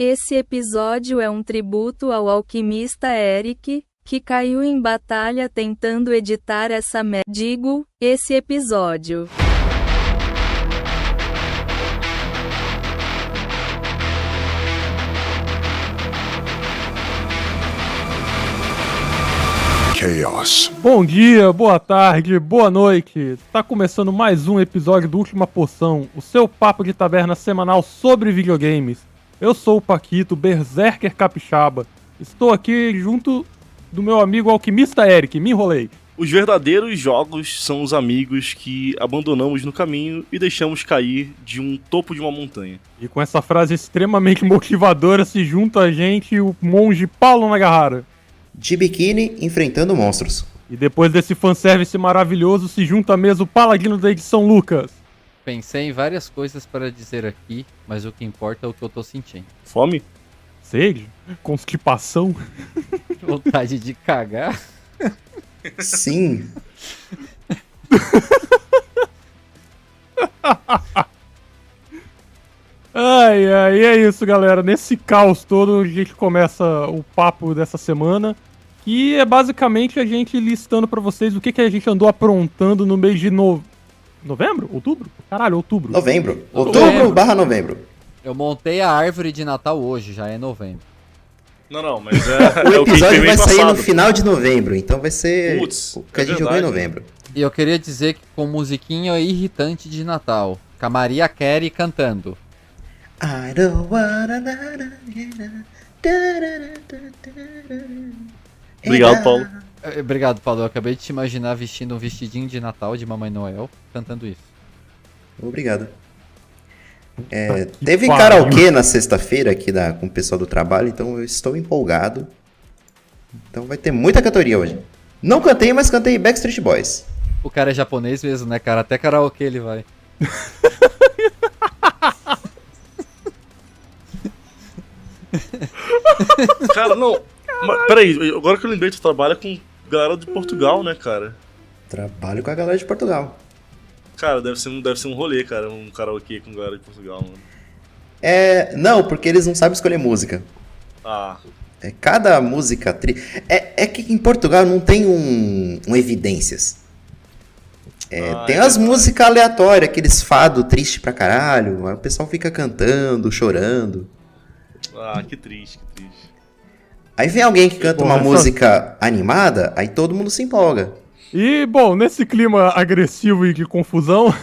Esse episódio é um tributo ao alquimista Eric, que caiu em batalha tentando editar essa Digo, esse episódio. Chaos. Bom dia, boa tarde, boa noite. Tá começando mais um episódio do Última Poção, o seu papo de taverna semanal sobre videogames. Eu sou o Paquito, Berserker Capixaba. Estou aqui junto do meu amigo alquimista Eric, me enrolei. Os verdadeiros jogos são os amigos que abandonamos no caminho e deixamos cair de um topo de uma montanha. E com essa frase extremamente motivadora se junta a gente o monge Paulo Nagahara. De biquíni, enfrentando monstros. E depois desse fanservice maravilhoso se junta mesmo o paladino da edição Lucas. Pensei em várias coisas para dizer aqui, mas o que importa é o que eu tô sentindo. Fome? Sede? Constipação? Vontade de cagar? Sim. Ai, é isso, galera. Nesse caos todo, a gente começa o papo dessa semana, que é basicamente a gente listando pra vocês o que a gente andou aprontando no mês de novembro? Outubro? Caralho, outubro. Novembro. Outubro/novembro. Eu montei a árvore de Natal hoje, já é novembro. Não, mas O episódio vai sair no final de novembro, então vai ser o que a gente jogou em novembro. E eu queria dizer que com musiquinha irritante de Natal, com a Maria Carey cantando. I don't wanna... Obrigado, Paulo. Obrigado, Paulo. Eu acabei de te imaginar vestindo um vestidinho de Natal de Mamãe Noel, cantando isso. Obrigado. Teve karaokê na sexta-feira aqui com o pessoal do trabalho, então eu estou empolgado. Então vai ter muita cantoria hoje. Não cantei, mas cantei Backstreet Boys. O cara é japonês mesmo, né, cara? Até karaokê ele vai. Cara, não. Mas, peraí, agora que eu lembrei, tu trabalha com galera de Portugal, né, cara? Trabalho com a galera de Portugal. Cara, deve ser um rolê, cara, um karaokê com galera de Portugal, mano. Não, porque eles não sabem escolher música. Ah. Cada música... É que em Portugal não tem um evidências. Tem as músicas aleatórias, aqueles fado triste pra caralho. Aí o pessoal fica cantando, chorando. Ah, que triste, que triste. Aí vem alguém que canta uma música animada, aí todo mundo se empolga. E, bom, nesse clima agressivo e de confusão,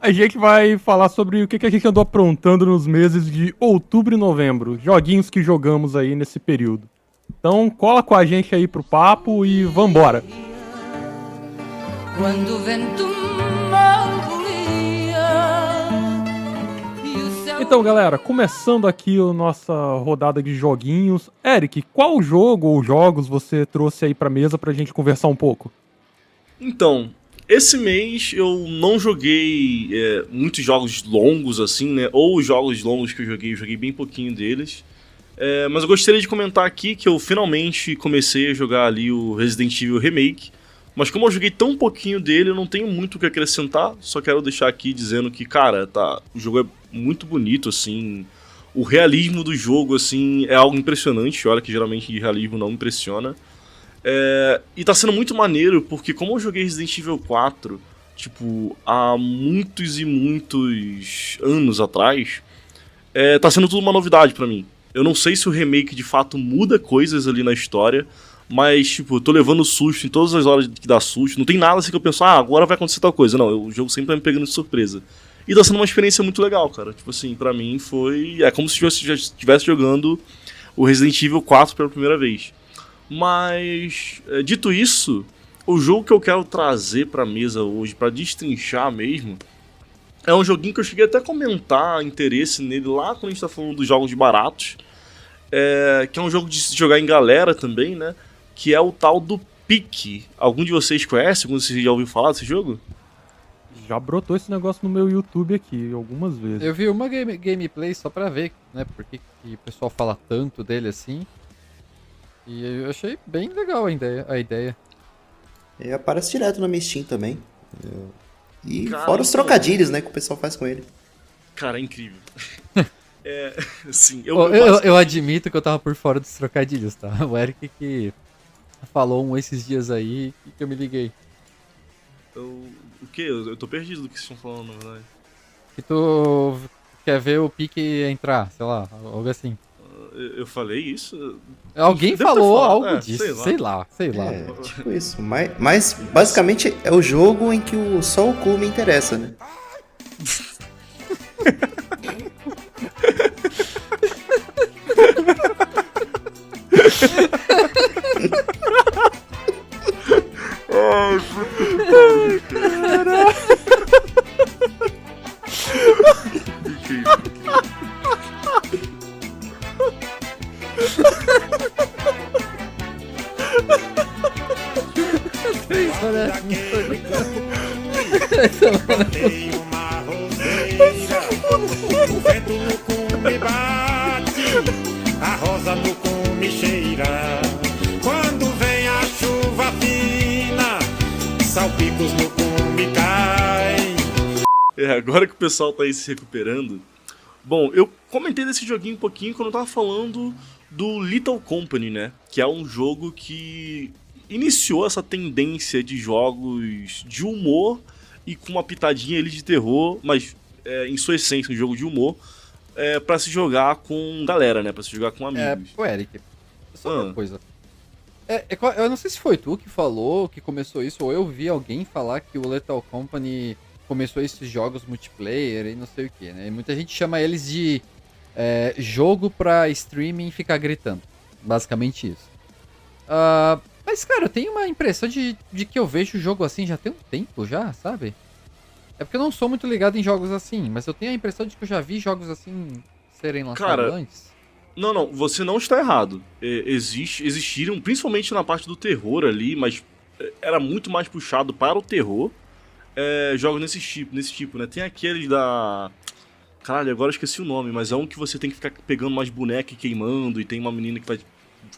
a gente vai falar sobre o que a gente andou aprontando nos meses de outubro e novembro. Joguinhos que jogamos aí nesse período. Então, cola com a gente aí pro papo e vambora. Quando o vento Então, galera, começando aqui a nossa rodada de joguinhos. Eric, qual jogo ou jogos você trouxe aí pra mesa pra gente conversar um pouco? Então, esse mês eu não joguei muitos jogos longos, assim, né? Ou os jogos longos que eu joguei bem pouquinho deles. Mas eu gostaria de comentar aqui que eu finalmente comecei a jogar ali o Resident Evil Remake. Mas como eu joguei tão pouquinho dele, eu não tenho muito o que acrescentar. Só quero deixar aqui dizendo que, cara, o jogo é muito bonito, assim. O realismo do jogo, assim, é algo impressionante. Olha que geralmente de realismo não impressiona. E tá sendo muito maneiro, porque como eu joguei Resident Evil 4, tipo, há muitos e muitos anos atrás, tá sendo tudo uma novidade pra mim. Eu não sei se o remake de fato muda coisas ali na história, mas, tipo, eu tô levando susto em todas as horas que dá susto. Não tem nada assim que eu penso, agora vai acontecer tal coisa. Não, o jogo sempre tá me pegando de surpresa. E tá sendo uma experiência muito legal, cara. Tipo assim, pra mim foi... É como se eu já estivesse jogando o Resident Evil 4 pela primeira vez. Mas, dito isso, o jogo que eu quero trazer pra mesa hoje, pra destrinchar mesmo, é um joguinho que eu cheguei até a comentar interesse nele lá quando a gente tá falando dos jogos baratos, que é um jogo de se jogar em galera também, né? Que é o tal do Pique. Algum de vocês conhece? Algum de vocês já ouviu falar desse jogo? Já brotou esse negócio no meu YouTube aqui algumas vezes. Eu vi uma gameplay só pra ver, né? Porque que o pessoal fala tanto dele assim. E eu achei bem legal a ideia. Aparece direto na minha Steam também. E Cara, fora os trocadilhos, né, que o pessoal faz com ele. Cara, é incrível. Assim, Eu admito que eu tava por fora dos trocadilhos, tá? O Eric que falou esses dias aí que eu me liguei. O quê? Eu tô perdido do que vocês estão falando, na verdade. Que tu quer ver o pique entrar, sei lá, algo assim. Eu falei isso? Alguém Devo ter falou falado, algo disso, sei lá. É, tipo isso. Mas basicamente é o jogo em que só o cu me interessa, né? Plantei uma roseira, o vento no cume bate, a rosa no cume cheira. Quando vem a chuva fina, salpicos no cume caem. Agora que o pessoal tá aí se recuperando. Bom, eu comentei desse joguinho um pouquinho quando eu tava falando do Little Company, né? Que é um jogo que iniciou essa tendência de jogos de humor e com uma pitadinha ali de terror, mas em sua essência um jogo de humor, pra se jogar com galera, né? Pra se jogar com amigos. Ô Eric, só uma coisa. Eu não sei se foi tu que falou que começou isso, ou eu vi alguém falar que o Lethal Company começou esses jogos multiplayer e não sei o que, né? E muita gente chama eles de jogo pra streaming ficar gritando. Basicamente isso. Mas, cara, eu tenho uma impressão de que eu vejo o jogo assim já tem um tempo já, sabe? É porque eu não sou muito ligado em jogos assim, mas eu tenho a impressão de que eu já vi jogos assim serem lançados antes. Não, você não está errado. Existiram, principalmente na parte do terror ali, mas era muito mais puxado para o terror, jogos nesse tipo, né? Tem aquele da... Caralho, agora eu esqueci o nome, mas é um que você tem que ficar pegando umas bonecas e queimando, e tem uma menina que vai com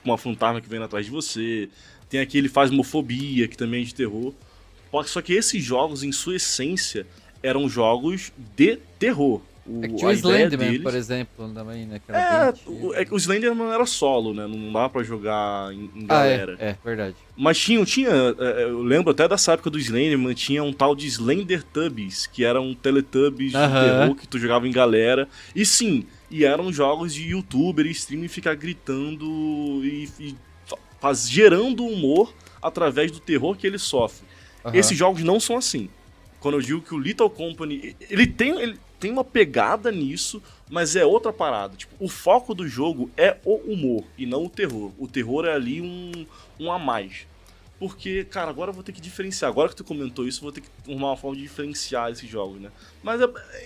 uma fantasma que vem atrás de você. Tem aquele Phasmophobia, que também é de terror. Só que esses jogos, em sua essência, eram jogos de terror. Tinha o Slenderman, por exemplo, também, né? O Slenderman era solo, né? Não dá pra jogar em galera. É verdade. Mas tinha, eu lembro até dessa época do Slenderman, tinha um tal de Slendertubbies, que era um Teletubbies de terror que tu jogava em galera. E sim, eram jogos de youtuber e streaming ficar gritando e gerando humor através do terror que ele sofre. Esses jogos não são assim. Quando eu digo que o Little Company, ele tem uma pegada nisso, mas é outra parada. Tipo, o foco do jogo é o humor e não o terror. O terror é ali um a mais. Porque, cara, agora eu vou ter que diferenciar. Agora que tu comentou isso, eu vou ter que arrumar uma forma de diferenciar esses jogos, né? Mas,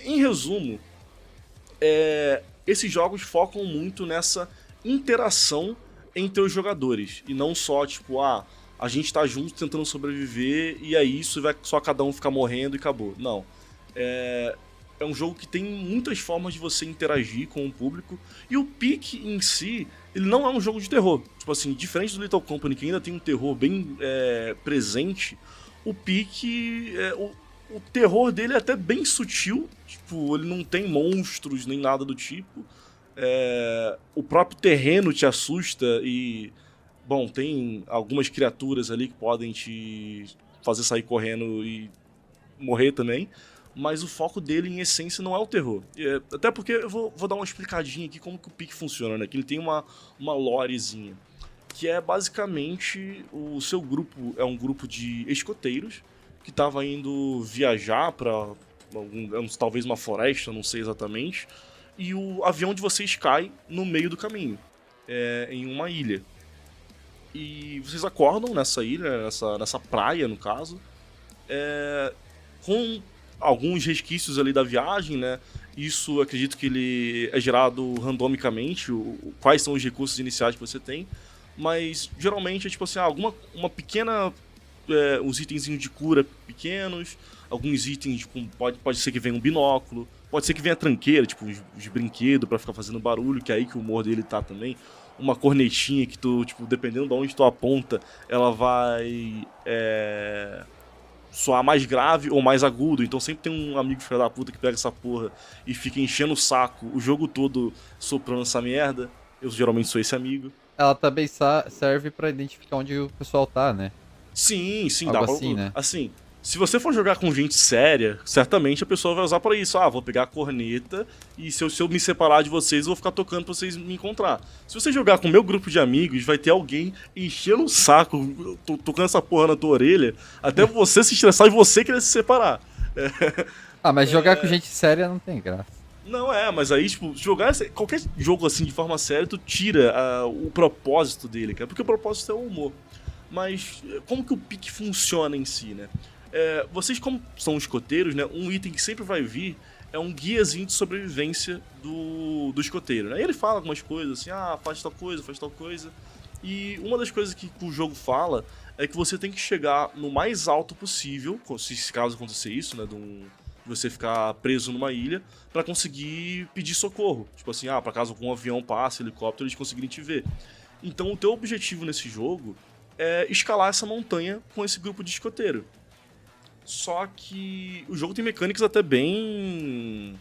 em resumo, esses jogos focam muito nessa interação entre os jogadores. E não só, tipo, a gente tá junto tentando sobreviver e é isso, vai só cada um ficar morrendo e acabou. Não. É um jogo que tem muitas formas de você interagir com o público. E o Peak em si, ele não é um jogo de terror. Tipo assim, diferente do Little Company, que ainda tem um terror bem presente, o Peak, o terror dele é até bem sutil. Tipo, ele não tem monstros nem nada do tipo. O próprio terreno te assusta e... Bom, tem algumas criaturas ali que podem te fazer sair correndo e morrer também. Mas o foco dele, em essência, não é o terror. Até porque eu vou dar uma explicadinha aqui como que o Peak funciona, né? Que ele tem uma lorezinha. Que é basicamente o seu grupo, é um grupo de escoteiros que estava indo viajar para talvez uma floresta, não sei exatamente. E o avião de vocês cai no meio do caminho, em uma ilha. E vocês acordam nessa ilha, nessa praia, no caso, com alguns resquícios ali da viagem, né? Isso, acredito que ele é gerado randomicamente, quais são os recursos iniciais que você tem. Mas, geralmente, é tipo assim, uma pequena... uns itenzinhos de cura pequenos, alguns itens, tipo, pode ser que venha um binóculo, pode ser que venha tranqueira, tipo, os brinquedos pra ficar fazendo barulho, que é aí que o humor dele tá também. Uma cornetinha que tu, tipo, dependendo de onde tu aponta, ela vai soar mais grave ou mais agudo. Então sempre tem um amigo filho da puta que pega essa porra e fica enchendo o saco o jogo todo soprando essa merda. Eu geralmente sou esse amigo. Ela também serve pra identificar onde o pessoal tá, né? Sim, Algo dá pra... assim, né? Assim, se você for jogar com gente séria, certamente a pessoa vai usar pra isso. Ah, vou pegar a corneta e se eu me separar de vocês, eu vou ficar tocando pra vocês me encontrar. Se você jogar com o meu grupo de amigos, vai ter alguém enchendo o saco, tocando essa porra na tua orelha, até você se estressar e você querer se separar. Ah, mas jogar com gente séria não tem graça. Não mas aí, tipo, jogar qualquer jogo assim de forma séria, tu tira o propósito dele, cara, porque o propósito é o humor. Mas como que o pique funciona em si, né? Vocês, como são escoteiros, né, um item que sempre vai vir é um guiazinho de sobrevivência do escoteiro, né? E ele fala algumas coisas assim, faz tal coisa. E uma das coisas que o jogo fala é que você tem que chegar no mais alto possível, se caso acontecer isso, né, você ficar preso numa ilha, pra conseguir pedir socorro. Tipo assim, pra caso algum avião passe, helicóptero, eles conseguirem te ver. Então o teu objetivo nesse jogo é escalar essa montanha com esse grupo de escoteiro. Só que o jogo tem mecânicas até bem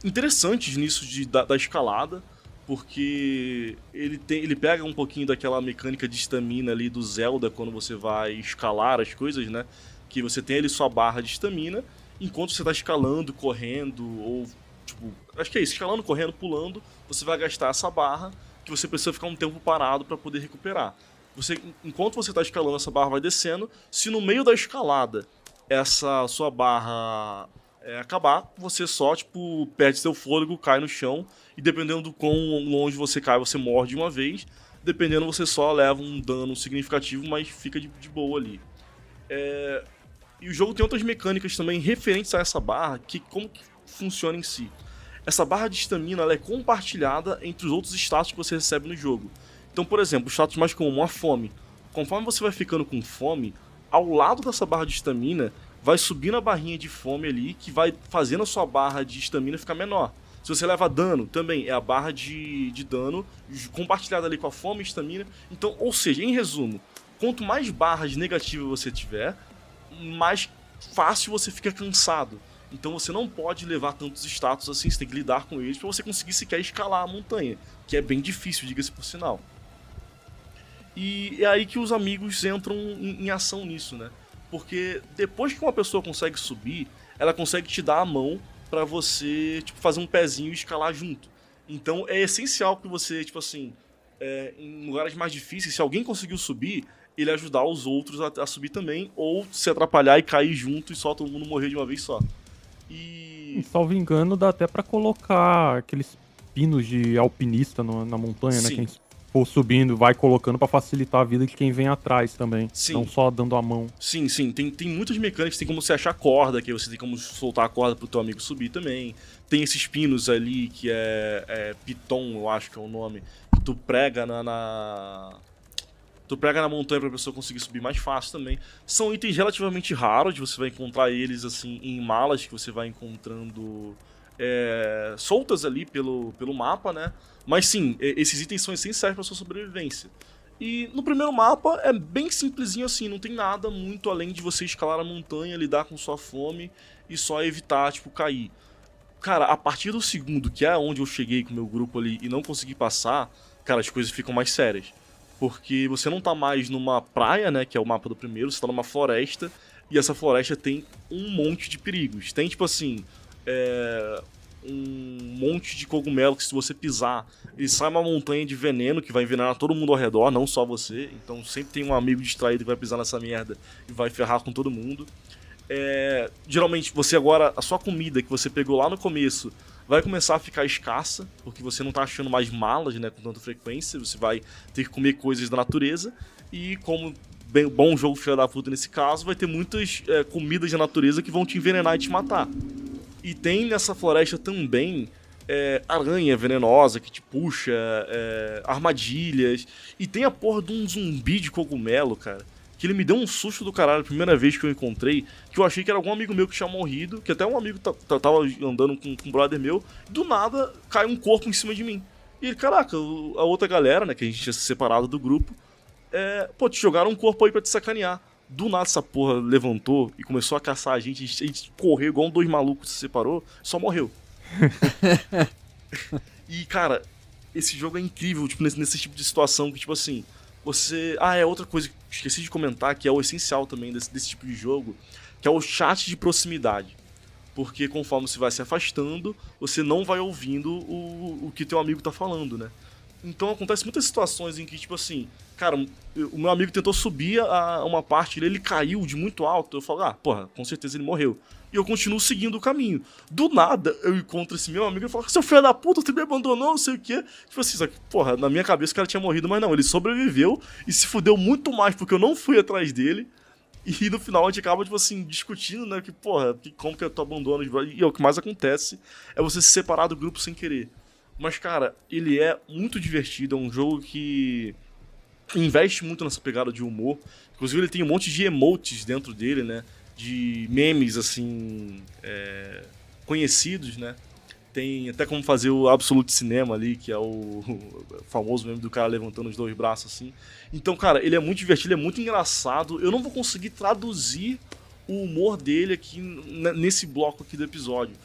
interessantes nisso da escalada, porque ele pega um pouquinho daquela mecânica de estamina ali do Zelda quando você vai escalar as coisas, né? Que você tem ali sua barra de estamina, enquanto você tá escalando, correndo, ou tipo, acho que é isso, escalando, correndo, pulando, você vai gastar essa barra que você precisa ficar um tempo parado para poder recuperar. Enquanto você está escalando, essa barra vai descendo. Se no meio da escalada essa sua barra acabar, você só, tipo, perde seu fôlego, cai no chão. E dependendo do quão longe você cai, você morre de uma vez. Dependendo, você só leva um dano significativo, mas fica de boa ali. E o jogo tem outras mecânicas também referentes a essa barra, como que funciona em si. Essa barra de estamina ela é compartilhada entre os outros status que você recebe no jogo. Então, por exemplo, o status mais comum, a fome. Conforme você vai ficando com fome, ao lado dessa barra de estamina, vai subindo a barrinha de fome ali, que vai fazendo a sua barra de estamina ficar menor. Se você leva dano, também é a barra de dano compartilhada ali com a fome e estamina. Então, ou seja, em resumo, quanto mais barras negativas você tiver, mais fácil você fica cansado. Então você não pode levar tantos status assim, você tem que lidar com eles para você conseguir sequer escalar a montanha, que é bem difícil, diga-se por sinal. E é aí que os amigos entram em ação nisso, né? Porque depois que uma pessoa consegue subir, ela consegue te dar a mão pra você, tipo, fazer um pezinho e escalar junto. Então é essencial que você, tipo assim, em lugares mais difíceis, se alguém conseguiu subir, ele ajudar os outros a subir também, ou se atrapalhar e cair junto e só todo mundo morrer de uma vez só. E salvo engano, dá até pra colocar aqueles pinos de alpinista na montanha, Sim. né? Quem for subindo, vai colocando pra facilitar a vida de quem vem atrás também. Sim. Não só dando a mão. Sim, tem muitas mecânicas, tem como você achar corda, que você tem como soltar a corda pro teu amigo subir também. Tem esses pinos ali, que é piton, eu acho que é o nome, que tu prega tu prega na montanha pra pessoa conseguir subir mais fácil também. São itens relativamente raros, você vai encontrar eles assim em malas que você vai encontrando soltas ali pelo mapa, né? Mas sim, esses itens são essenciais pra sua sobrevivência. E no primeiro mapa é bem simplesinho assim, não tem nada muito além de você escalar a montanha, lidar com sua fome e só evitar, tipo, cair. Cara, a partir do segundo, que é onde eu cheguei com o meu grupo ali e não consegui passar, cara, as coisas ficam mais sérias. Porque você não tá mais numa praia, né, que é o mapa do primeiro, você tá numa floresta, e essa floresta tem um monte de perigos. Tem, tipo assim, um monte de cogumelo que se você pisar, ele sai uma montanha de veneno que vai envenenar todo mundo ao redor, não só você. Então sempre tem um amigo distraído que vai pisar nessa merda e vai ferrar com todo mundo. Geralmente você agora, a sua comida que você pegou lá no começo vai começar a ficar escassa, porque você não tá achando mais malas, né, com tanta frequência, você vai ter que comer coisas da natureza, e como bom jogo filho da puta nesse caso, vai ter muitas comidas da natureza que vão te envenenar e te matar. E tem nessa floresta também aranha venenosa que te puxa, armadilhas, e tem a porra de um zumbi de cogumelo, cara, que ele me deu um susto do caralho a primeira vez que eu encontrei, que eu achei que era algum amigo meu que tinha morrido, que até um amigo tava andando com um brother meu, do nada cai um corpo em cima de mim. E ele, caraca, a outra galera, né, que a gente tinha se separado do grupo, te jogaram um corpo aí pra te sacanear. Do nada essa porra levantou e começou a caçar a gente correu igual 2 malucos, se separou, só morreu. E, cara, esse jogo é incrível, tipo, nesse tipo de situação que, tipo assim, você... é outra coisa que esqueci de comentar, que é o essencial também desse tipo de jogo, que é o chat de proximidade. Porque conforme você vai se afastando, você não vai ouvindo o que teu amigo tá falando, né? Então acontece muitas situações em que, tipo assim, cara, o meu amigo tentou subir uma parte, ele caiu de muito alto, eu falo, porra, com certeza ele morreu. E eu continuo seguindo o caminho. Do nada, eu encontro esse meu amigo e falo, seu filho da puta, você me abandonou, não sei o quê. Tipo assim, só que, porra, na minha cabeça o cara tinha morrido, mas não, ele sobreviveu e se fudeu muito mais porque eu não fui atrás dele. E no final a gente acaba, tipo assim, discutindo, né, que, porra, como que tu abandona os brothers. E o que mais acontece é você se separar do grupo sem querer. Mas, cara, ele é muito divertido, é um jogo que investe muito nessa pegada de humor. Inclusive ele tem um monte de emotes dentro dele, né, de memes, assim, conhecidos, né. Tem até como fazer o Absolute Cinema ali, que é o famoso meme do cara levantando os 2 braços, assim. Então, cara, ele é muito divertido, ele é muito engraçado. Eu não vou conseguir traduzir o humor dele aqui nesse bloco aqui do episódio.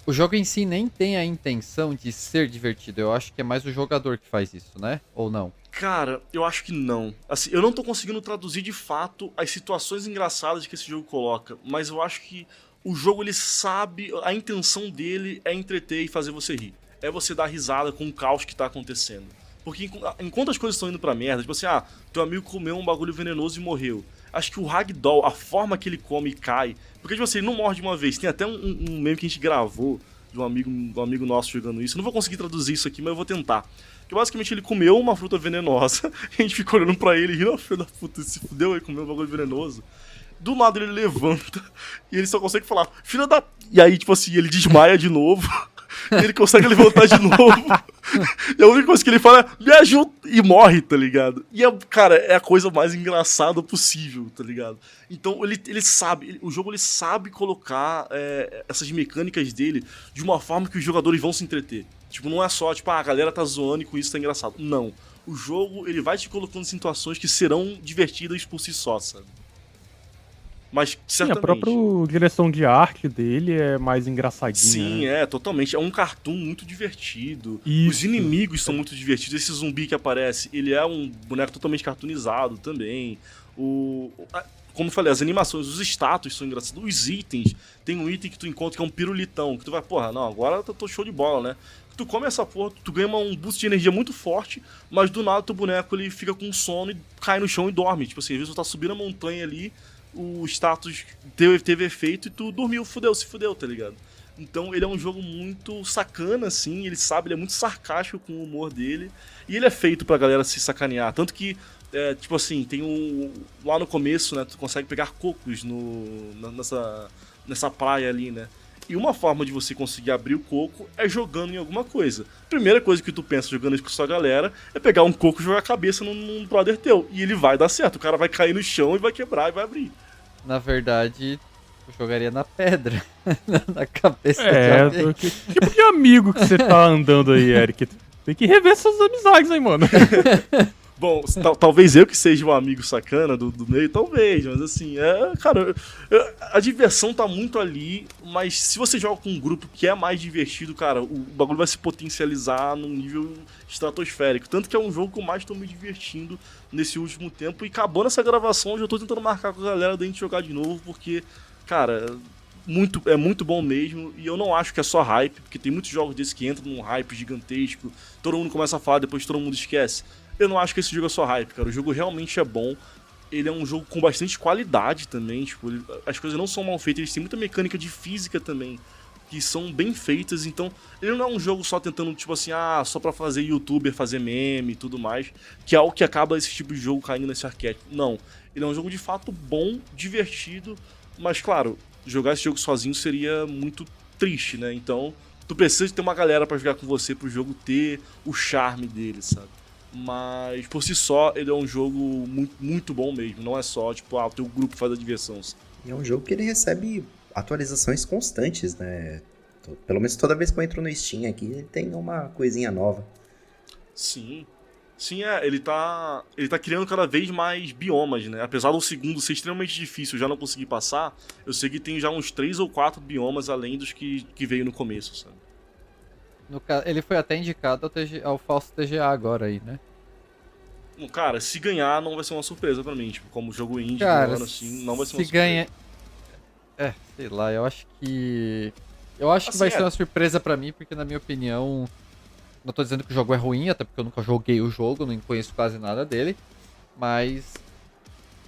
O jogo em si nem tem a intenção de ser divertido. Eu acho que é mais o jogador que faz isso, né? Ou não? Cara, eu acho que não. Assim, eu não tô conseguindo traduzir de fato as situações engraçadas que esse jogo coloca, mas eu acho que o jogo, ele sabe, a intenção dele é entreter e fazer você rir. É você dar risada com o caos que tá acontecendo. Porque enquanto as coisas estão indo pra merda, tipo assim, teu amigo comeu um bagulho venenoso e morreu. Acho que o Ragdoll, a forma que ele come e cai... Porque, tipo assim, ele não morre de uma vez. Tem até um meme que a gente gravou de um amigo nosso jogando isso. Eu não vou conseguir traduzir isso aqui, mas eu vou tentar. Que basicamente ele comeu uma fruta venenosa, e a gente fica olhando pra ele e rindo, filho da puta, se fudeu aí, comeu um bagulho venenoso. Do nada ele levanta e ele só consegue falar, filha da... E aí, tipo assim, ele desmaia de novo. E ele consegue levantar de novo. E a única coisa que ele fala é, me ajuda! E morre, tá ligado? E, cara, é a coisa mais engraçada possível, tá ligado? Então ele sabe, o jogo ele sabe colocar essas mecânicas dele de uma forma que os jogadores vão se entreter. Tipo, não é só, tipo, a galera tá zoando e com isso tá engraçado. Não. O jogo, ele vai te colocando em situações que serão divertidas por si só, sabe? Mas, certamente... Sim, a própria direção de arte dele é mais engraçadinha. Sim, né? Totalmente. É um cartoon muito divertido. Isso. Os inimigos são muito divertidos. Esse zumbi que aparece, ele é um boneco totalmente cartoonizado também. Como eu falei, as animações, os status são engraçados. Os itens, tem um item que tu encontra que é um pirulitão, que tu vai, porra, não, agora eu tô show de bola, né? Tu come essa porra, tu ganha um boost de energia muito forte, mas do nada teu boneco ele fica com sono e cai no chão e dorme. Tipo assim, às vezes tu tá subindo a montanha ali, o status teve efeito e tu dormiu, se fudeu, tá ligado? Então ele é um jogo muito sacana, assim, ele é muito sarcástico com o humor dele, e ele é feito pra galera se sacanear, tanto que, tipo assim, tem lá no começo, né, tu consegue pegar cocos nessa praia ali, né, e uma forma de você conseguir abrir o coco é jogando em alguma coisa. Primeira coisa que tu pensa jogando isso com sua galera é pegar um coco e jogar a cabeça num brother teu. E ele vai dar certo. O cara vai cair no chão e vai quebrar e vai abrir. Na verdade, eu jogaria na pedra. Na cabeça de alguém. Tipo que amigo que você tá andando aí, Eric. Tem que rever suas amizades, hein, mano. Bom, talvez eu que seja um amigo sacana do meio, talvez, mas assim, cara, a diversão tá muito ali, mas se você joga com um grupo que é mais divertido, cara, o bagulho vai se potencializar num nível estratosférico. Tanto que é um jogo que eu mais tô me divertindo nesse último tempo, e acabou nessa gravação, eu já tô tentando marcar com a galera da gente jogar de novo, porque, cara, é muito bom mesmo, e eu não acho que é só hype, porque tem muitos jogos desses que entram num hype gigantesco, todo mundo começa a falar, depois todo mundo esquece. Eu não acho que esse jogo é só hype, cara. O jogo realmente é bom. Ele é um jogo com bastante qualidade também. Tipo, as coisas não são mal feitas. Eles têm muita mecânica de física também, que são bem feitas. Então, ele não é um jogo só tentando, tipo assim, só pra fazer youtuber, fazer meme e tudo mais, que é o que acaba esse tipo de jogo caindo nesse arquétipo. Não. Ele é um jogo de fato bom, divertido, mas, claro, jogar esse jogo sozinho seria muito triste, né? Então, tu precisa de ter uma galera pra jogar com você, pro jogo ter o charme dele, sabe? Mas, por si só, ele é um jogo muito, muito bom mesmo. Não é só, tipo, o teu grupo faz a diversão. É um jogo que ele recebe atualizações constantes, né? Pelo menos toda vez que eu entro no Steam aqui, ele tem uma coisinha nova. Sim. Sim, ele tá criando cada vez mais biomas, né? Apesar do segundo ser extremamente difícil, eu já não consegui passar, eu sei que tem já uns 3 ou 4 biomas além dos que veio no começo, sabe? Ele foi até indicado ao falso TGA agora aí, né? Cara, se ganhar não vai ser uma surpresa pra mim, tipo, como jogo indie do Cara, ano, assim, não vai ser uma se surpresa. ganha... sei lá, eu acho que... Eu acho que vai ser uma surpresa pra mim, porque na minha opinião... Não tô dizendo que o jogo é ruim, até porque eu nunca joguei o jogo, não conheço quase nada dele. Mas...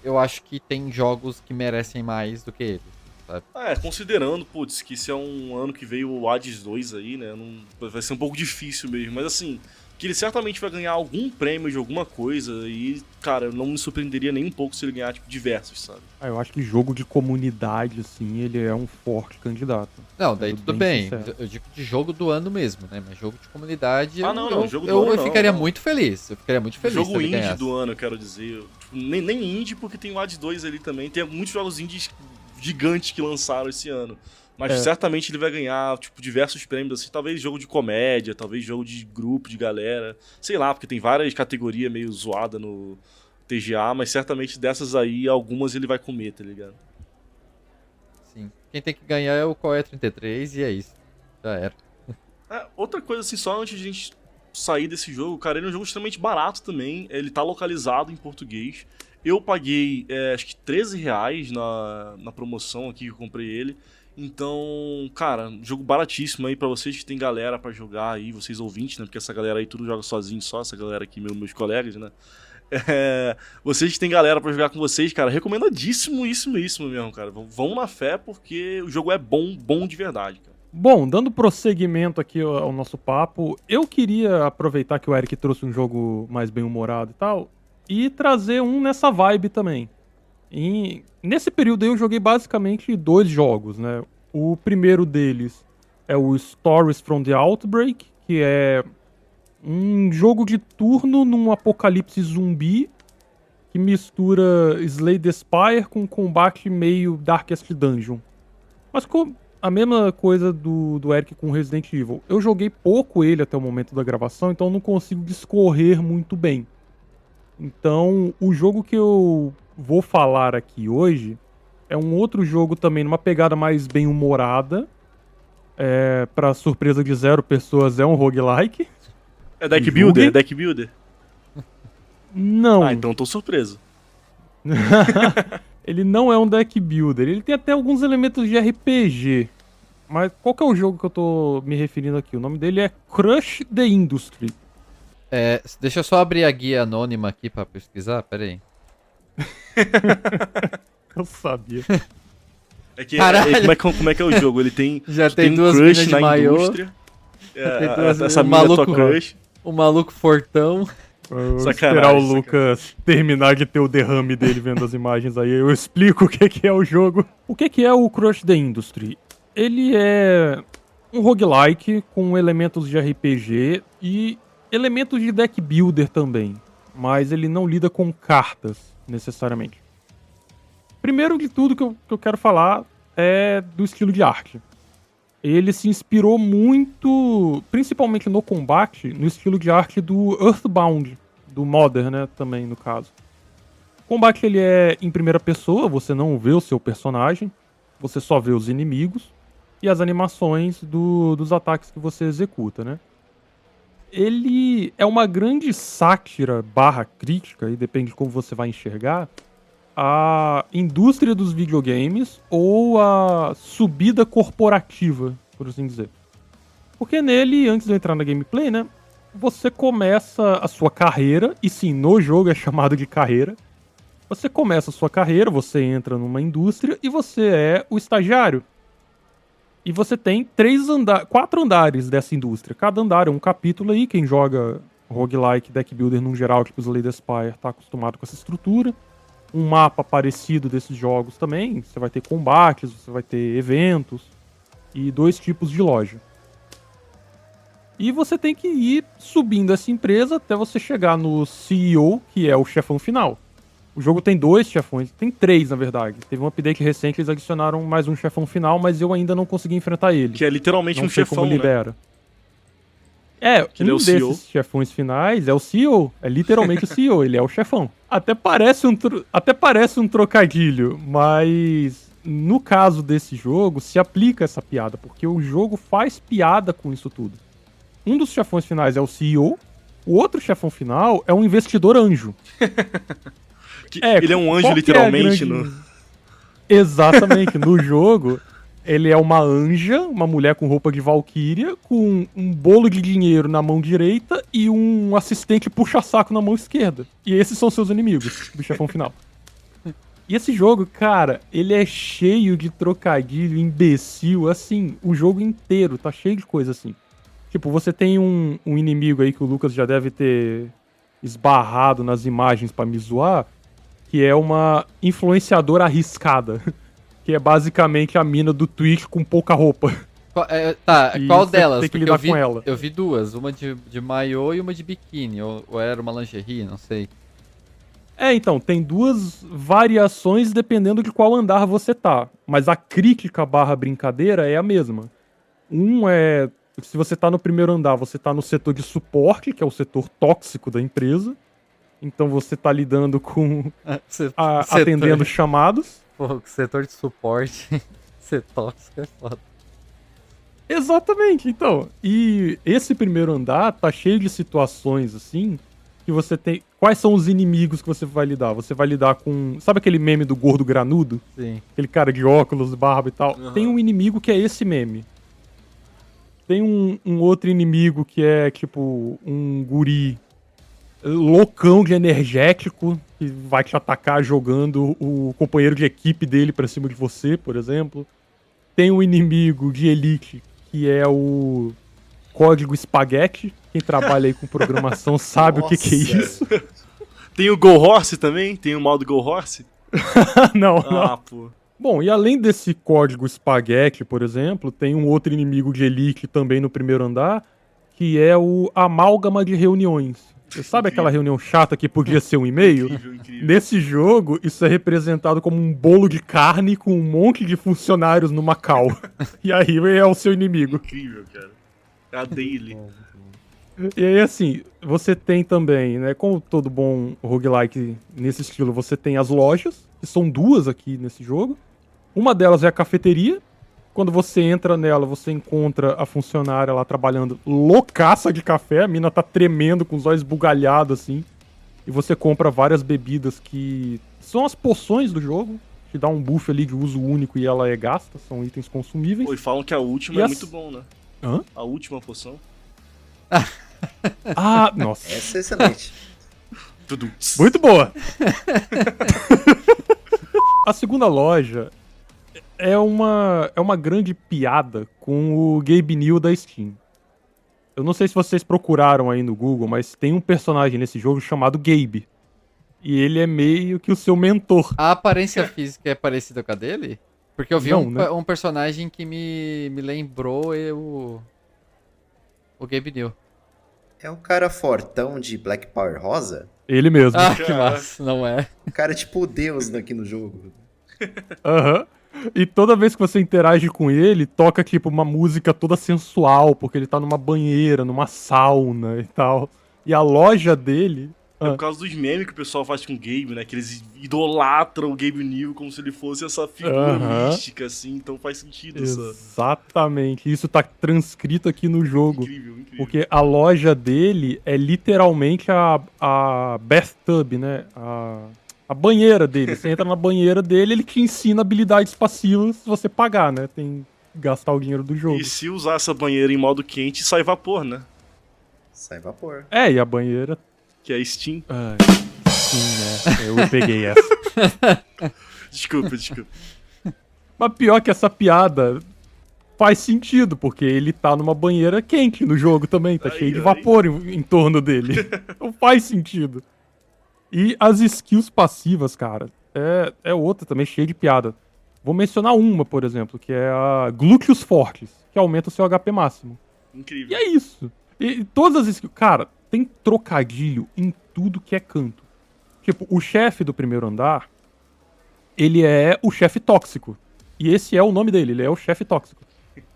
Eu acho que tem jogos que merecem mais do que ele, sabe? Considerando, putz, que esse é um ano que veio o Hades 2 aí, né, vai ser um pouco difícil mesmo, mas assim... Que ele certamente vai ganhar algum prêmio de alguma coisa e, cara, eu não me surpreenderia nem um pouco se ele ganhar, tipo, diversos, sabe? Eu acho que jogo de comunidade, assim, ele é um forte candidato. Não, daí tudo bem. Eu digo de jogo do ano mesmo, né? Mas jogo de comunidade, jogo do ano eu ficaria muito feliz. Eu ficaria muito feliz jogo se ele indie ganhasse. do ano, eu quero dizer. Tipo, nem indie, porque tem o Hades 2 ali também. Tem muitos jogos indies gigantes que lançaram esse ano. Mas certamente ele vai ganhar, tipo, diversos prêmios, assim, talvez jogo de comédia, talvez jogo de grupo, de galera, sei lá, porque tem várias categorias meio zoadas no TGA, mas certamente dessas aí, algumas ele vai comer, tá ligado? Sim. Quem tem que ganhar é o Coé 33 e é isso. Já era. Outra coisa, assim, só antes de a gente sair desse jogo, cara, ele é um jogo extremamente barato também, ele tá localizado em português. Eu paguei, acho que R$13 na promoção aqui que eu comprei ele. Então, cara, jogo baratíssimo aí pra vocês que tem galera pra jogar aí, vocês ouvintes, né? Porque essa galera aí tudo joga sozinho só, essa galera aqui, meus colegas, né? Vocês que tem galera pra jogar com vocês, cara, recomendadíssimo isso mesmo, cara. Vão na fé porque o jogo é bom de verdade, cara. Bom, dando prosseguimento aqui ao nosso papo, eu queria aproveitar que o Eric trouxe um jogo mais bem-humorado e tal, e trazer um nessa vibe também. E nesse período aí eu joguei basicamente 2 jogos, né? O primeiro deles é o Stories from the Outbreak, que é um jogo de turno num apocalipse zumbi que mistura Slay the Spire com combate meio Darkest Dungeon. Mas com a mesma coisa do Eric com Resident Evil. Eu joguei pouco ele até o momento da gravação, então não consigo discorrer muito bem. Então, o jogo que eu vou falar aqui hoje é um outro jogo também numa pegada mais bem-humorada. Pra surpresa de 0 pessoas, é um roguelike. É deck builder? É deck builder? Não. Então tô surpreso. Ele não é um deck builder. Ele tem até alguns elementos de RPG. Mas qual que é o jogo que eu tô me referindo aqui? O nome dele é Crush the Industry. Deixa eu só abrir a guia anônima aqui pra pesquisar, pera aí. Eu sabia. Como é que é o jogo? Ele tem, Já tem tem 2 crush minas de na maiô. indústria. Essa um mina é tua maluco, crush. o maluco fortão. Eu vou Sacanagem, esperar o Lucas terminar de ter o derrame dele vendo as imagens aí. Eu explico o que é o jogo. O que é o Crush the Industry? Ele é um roguelike com elementos de RPG e elementos de deck builder também. Mas ele não lida com cartas, necessariamente. Primeiro de tudo que eu quero falar é do estilo de arte. Ele se inspirou muito, principalmente no combate, no estilo de arte do Earthbound, do Modern, né, também no caso. O combate ele é em primeira pessoa, você não vê o seu personagem, você só vê os inimigos e as animações dos ataques que você executa, né. Ele é uma grande sátira / crítica, e depende de como você vai enxergar, a indústria dos videogames ou a subida corporativa, por assim dizer. Porque nele, antes de eu entrar na gameplay, né, você começa a sua carreira, e sim, no jogo é chamado de carreira. Você começa a sua carreira, você entra numa indústria e você é o estagiário. E você tem 4 andares dessa indústria. Cada andar é um capítulo aí, quem joga roguelike, deck builder no geral, tipo Slay the Spire, tá acostumado com essa estrutura. Um mapa parecido desses jogos também. Você vai ter combates, você vai ter eventos e 2 tipos de loja. E você tem que ir subindo essa empresa até você chegar no CEO, que é o chefão final. O jogo tem 2 chefões, tem 3 na verdade. Teve um update recente, eles adicionaram mais um chefão final, mas eu ainda não consegui enfrentar ele. Que é literalmente não um sei chefão, como né? libera. ele é o CEO. Desses chefões finais é o CEO. É literalmente o CEO, ele é o chefão. Até parece um trocadilho, mas no caso desse jogo se aplica essa piada, porque o jogo faz piada com isso tudo. Um dos chefões finais é o CEO, o outro chefão final é um investidor anjo. Ele é um anjo literalmente, Exatamente, no jogo... Ele é uma anja, uma mulher com roupa de valquíria, com um bolo de dinheiro na mão direita e um assistente puxa-saco na mão esquerda. E esses são seus inimigos do chefão final. E esse jogo, cara, ele é cheio de trocadilho, imbecil, assim, o jogo inteiro tá cheio de coisa assim. Tipo, você tem um inimigo aí que o Lucas já deve ter esbarrado nas imagens pra me zoar, que é uma influenciadora arriscada. Que é basicamente a mina do Twitch com pouca roupa. Qual delas? Tem que Porque lidar com ela. Eu vi duas, uma de maiô e uma de biquíni, ou era uma lingerie, não sei. Então, tem duas variações dependendo de qual andar você tá. Mas a crítica barra brincadeira é a mesma. Um é, se você tá no primeiro andar, você tá no setor de suporte, que é o setor tóxico da empresa. Então você tá lidando com... atendendo chamados. Pô, setor de suporte ser tóxico é foda. Exatamente, então. E esse primeiro andar tá cheio de situações, assim, que você tem... Quais são os inimigos que você vai lidar? Você vai lidar com... Sabe aquele meme do gordo granudo? Sim. Aquele cara de óculos, barba e tal. Uhum. Tem um inimigo que é esse meme. Tem um outro inimigo que é, tipo, um guri loucão de energético, que vai te atacar jogando o companheiro de equipe dele pra cima de você, por exemplo. Tem um inimigo de elite, que é o código espaguete. Quem trabalha aí com programação sabe o que é isso. Tem o Go Horse também? Tem o modo Go Horse? Não. Pô. Bom, e além desse código espaguete, por exemplo, tem um outro inimigo de elite também no primeiro andar, que é o amálgama de reuniões. Você sabe aquela reunião chata que podia ser um e-mail? Incrível. Nesse jogo, isso é representado como um bolo de carne com um monte de funcionários no Macau. E aí é o seu inimigo. Incrível, cara. É a daily. E aí, assim, você tem também, né, como todo bom roguelike nesse estilo, você tem as lojas, que são duas aqui nesse jogo. Uma delas é a cafeteria. Quando você entra nela, você encontra a funcionária lá trabalhando loucaça de café. A mina tá tremendo, com os olhos bugalhados, assim. E você compra várias bebidas que são as poções do jogo. Te dá um buff ali de uso único e ela é gasta. São itens consumíveis. Pô, e falam que a última é muito bom, né? Hã? A última poção. Nossa. Essa é excelente. Muito boa. A segunda loja... É uma grande piada com o Gabe New da Steam. Eu não sei se vocês procuraram aí no Google, mas tem um personagem nesse jogo chamado Gabe. E ele é meio que o seu mentor. A aparência física é parecida com a dele? Porque eu vi né? um personagem que me lembrou o Gabe New. É um cara fortão de Black Power rosa? Ele mesmo. Que massa, não é? Um cara tipo Deus aqui no jogo. Aham. E toda vez que você interage com ele, toca tipo uma música toda sensual, porque ele tá numa banheira, numa sauna e tal. E a loja dele... É por causa dos memes que o pessoal faz com o Gabe, né? Que eles idolatram o Gabe New como se ele fosse essa figura mística, assim. Então faz sentido Exatamente. Isso tá transcrito aqui no jogo. Incrível. Porque a loja dele é literalmente a bathtub, né? A banheira dele. Você entra na banheira dele, ele te ensina habilidades passivas se você pagar, né? Tem que gastar o dinheiro do jogo. E se usar essa banheira em modo quente, sai vapor, né? Sai vapor. E a banheira... Que é Steam. Sim, eu peguei essa. Desculpa. Mas pior que essa piada faz sentido, porque ele tá numa banheira quente no jogo também, tá cheio de vapor em torno dele. Então faz sentido. E as skills passivas, cara, é outra também cheia de piada. Vou mencionar uma, por exemplo, que é a Glúteos Fortes, que aumenta o seu HP máximo. Incrível. E é isso. E todas as skills... Cara, tem trocadilho em tudo que é canto. Tipo, o chefe do primeiro andar, ele é o chefe tóxico. E esse é o nome dele, ele é o chefe tóxico.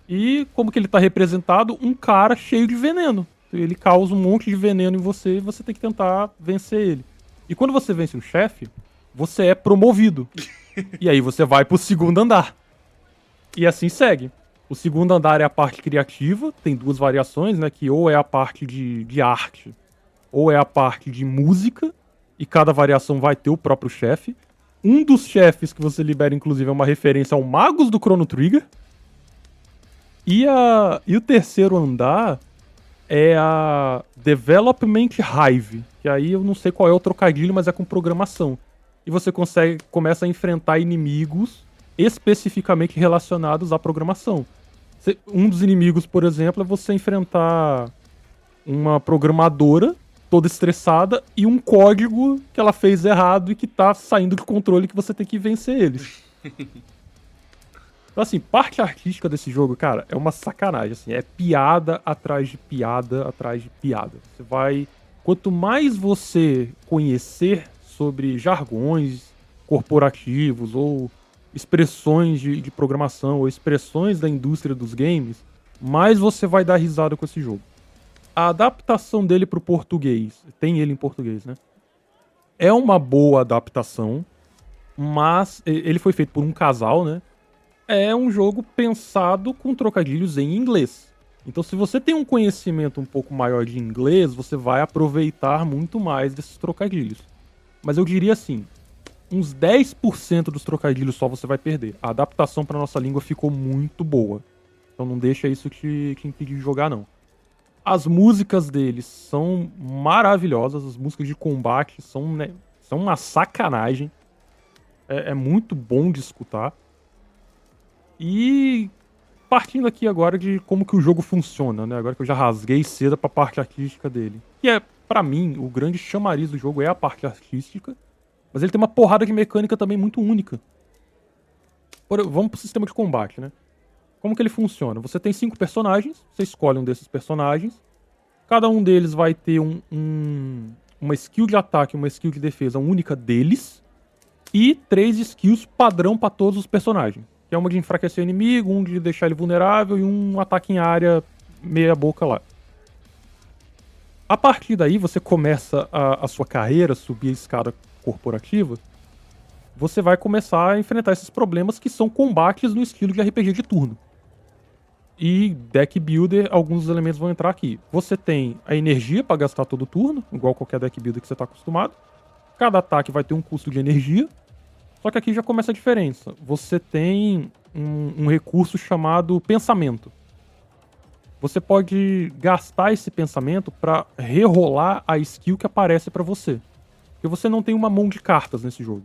E como que ele tá representado? Um cara cheio de veneno. ele causa um monte de veneno em você e você tem que tentar vencer ele. E quando você vence um chefe, você é promovido. E aí você vai pro segundo andar. E assim segue. O segundo andar é a parte criativa, tem 2 variações, né? Que ou é a parte de arte, ou é a parte de música, e cada variação vai ter o próprio chefe. Um dos chefes que você libera, inclusive, é uma referência ao Magos do Chrono Trigger. E o terceiro andar é a Development Hive, que aí eu não sei qual é o trocadilho, mas é com programação. E você começa a enfrentar inimigos especificamente relacionados à programação. Um dos inimigos, por exemplo, é você enfrentar uma programadora toda estressada e um código que ela fez errado e que tá saindo de controle que você tem que vencer eles. Então, assim, parte artística desse jogo, cara, é uma sacanagem, assim, é piada atrás de piada atrás de piada. Você vai... Quanto mais você conhecer sobre jargões corporativos ou expressões de programação ou expressões da indústria dos games, mais você vai dar risada com esse jogo. A adaptação dele pro português, tem ele em português, né? É uma boa adaptação, mas ele foi feito por um casal, né? É um jogo pensado com trocadilhos em inglês. Então, se você tem um conhecimento um pouco maior de inglês, você vai aproveitar muito mais desses trocadilhos. Mas eu diria assim, uns 10% dos trocadilhos só você vai perder. A adaptação para nossa língua ficou muito boa. Então não deixa isso te impedir de jogar, não. As músicas deles são maravilhosas. As músicas de combate são uma sacanagem. É muito bom de escutar. E partindo aqui agora de como que o jogo funciona, né? Agora que eu já rasguei cedo pra parte artística dele. Que é, pra mim, o grande chamariz do jogo é a parte artística. Mas ele tem uma porrada de mecânica também muito única. Vamos pro sistema de combate, né? Como que ele funciona? Você tem 5 personagens, você escolhe um desses personagens. Cada um deles vai ter uma skill de ataque e uma skill de defesa única deles. E 3 skills padrão pra todos os personagens. Que é uma de enfraquecer o inimigo, um de deixar ele vulnerável e um ataque em área meia boca lá. A partir daí, você começa a sua carreira, subir a escada corporativa, você vai começar a enfrentar esses problemas que são combates no estilo de RPG de turno. E deck builder, alguns dos elementos vão entrar aqui. Você tem a energia para gastar todo turno, igual qualquer deck builder que você está acostumado. Cada ataque vai ter um custo de energia. Só que aqui já começa a diferença. Você tem um recurso chamado pensamento. Você pode gastar esse pensamento para rerolar a skill que aparece para você. Porque você não tem uma mão de cartas nesse jogo.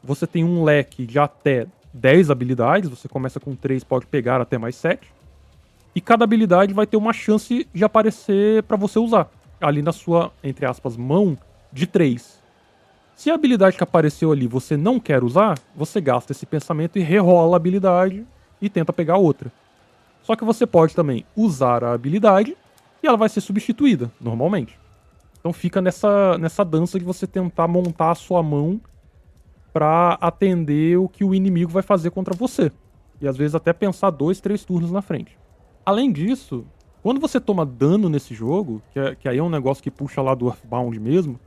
Você tem um leque de até 10 habilidades. Você começa com 3, pode pegar até mais 7. E cada habilidade vai ter uma chance de aparecer para você usar. Ali na sua, entre aspas, mão de 3. Se a habilidade que apareceu ali você não quer usar, você gasta esse pensamento e rerola a habilidade e tenta pegar outra. Só que você pode também usar a habilidade e ela vai ser substituída, normalmente. Então fica nessa dança de você tentar montar a sua mão pra atender o que o inimigo vai fazer contra você. E às vezes até pensar 2, 3 turnos na frente. Além disso, quando você toma dano nesse jogo, que aí é um negócio que puxa lá do Earthbound mesmo,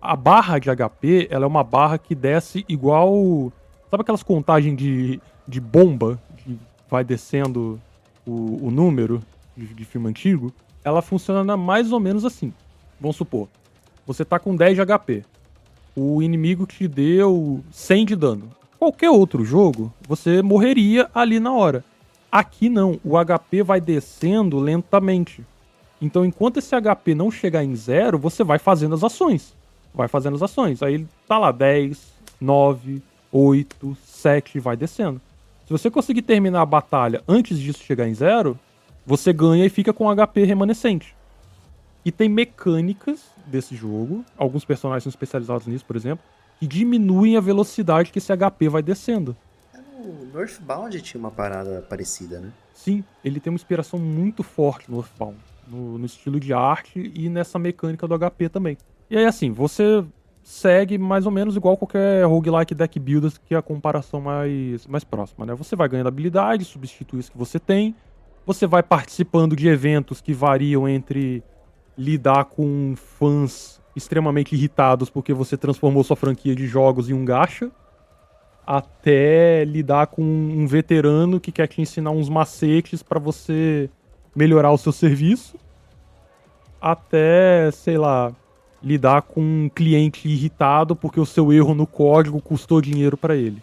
a barra de HP, ela é uma barra que desce igual... Sabe aquelas contagens de bomba, que vai descendo o número de filme antigo? Ela funciona mais ou menos assim. Vamos supor, você tá com 10 de HP. O inimigo te deu 100 de dano. Qualquer outro jogo, você morreria ali na hora. Aqui não, o HP vai descendo lentamente. Então, enquanto esse HP não chegar em 0, você vai fazendo as ações. Aí ele tá lá, 10, 9, 8, 7, vai descendo. Se você conseguir terminar a batalha antes disso chegar em 0, você ganha e fica com HP remanescente. E tem mecânicas desse jogo, alguns personagens são especializados nisso, por exemplo, que diminuem a velocidade que esse HP vai descendo. No Earthbound tinha uma parada parecida, né? Sim, ele tem uma inspiração muito forte no Earthbound, no estilo de arte e nessa mecânica do HP também. E aí assim, você segue mais ou menos igual qualquer roguelike deck builder, que é a comparação mais próxima, né? Você vai ganhando habilidades, substitui as que você tem, você vai participando de eventos que variam entre lidar com fãs extremamente irritados porque você transformou sua franquia de jogos em um gacha, até lidar com um veterano que quer te ensinar uns macetes pra você melhorar o seu serviço, até, sei lá, lidar com um cliente irritado porque o seu erro no código custou dinheiro pra ele.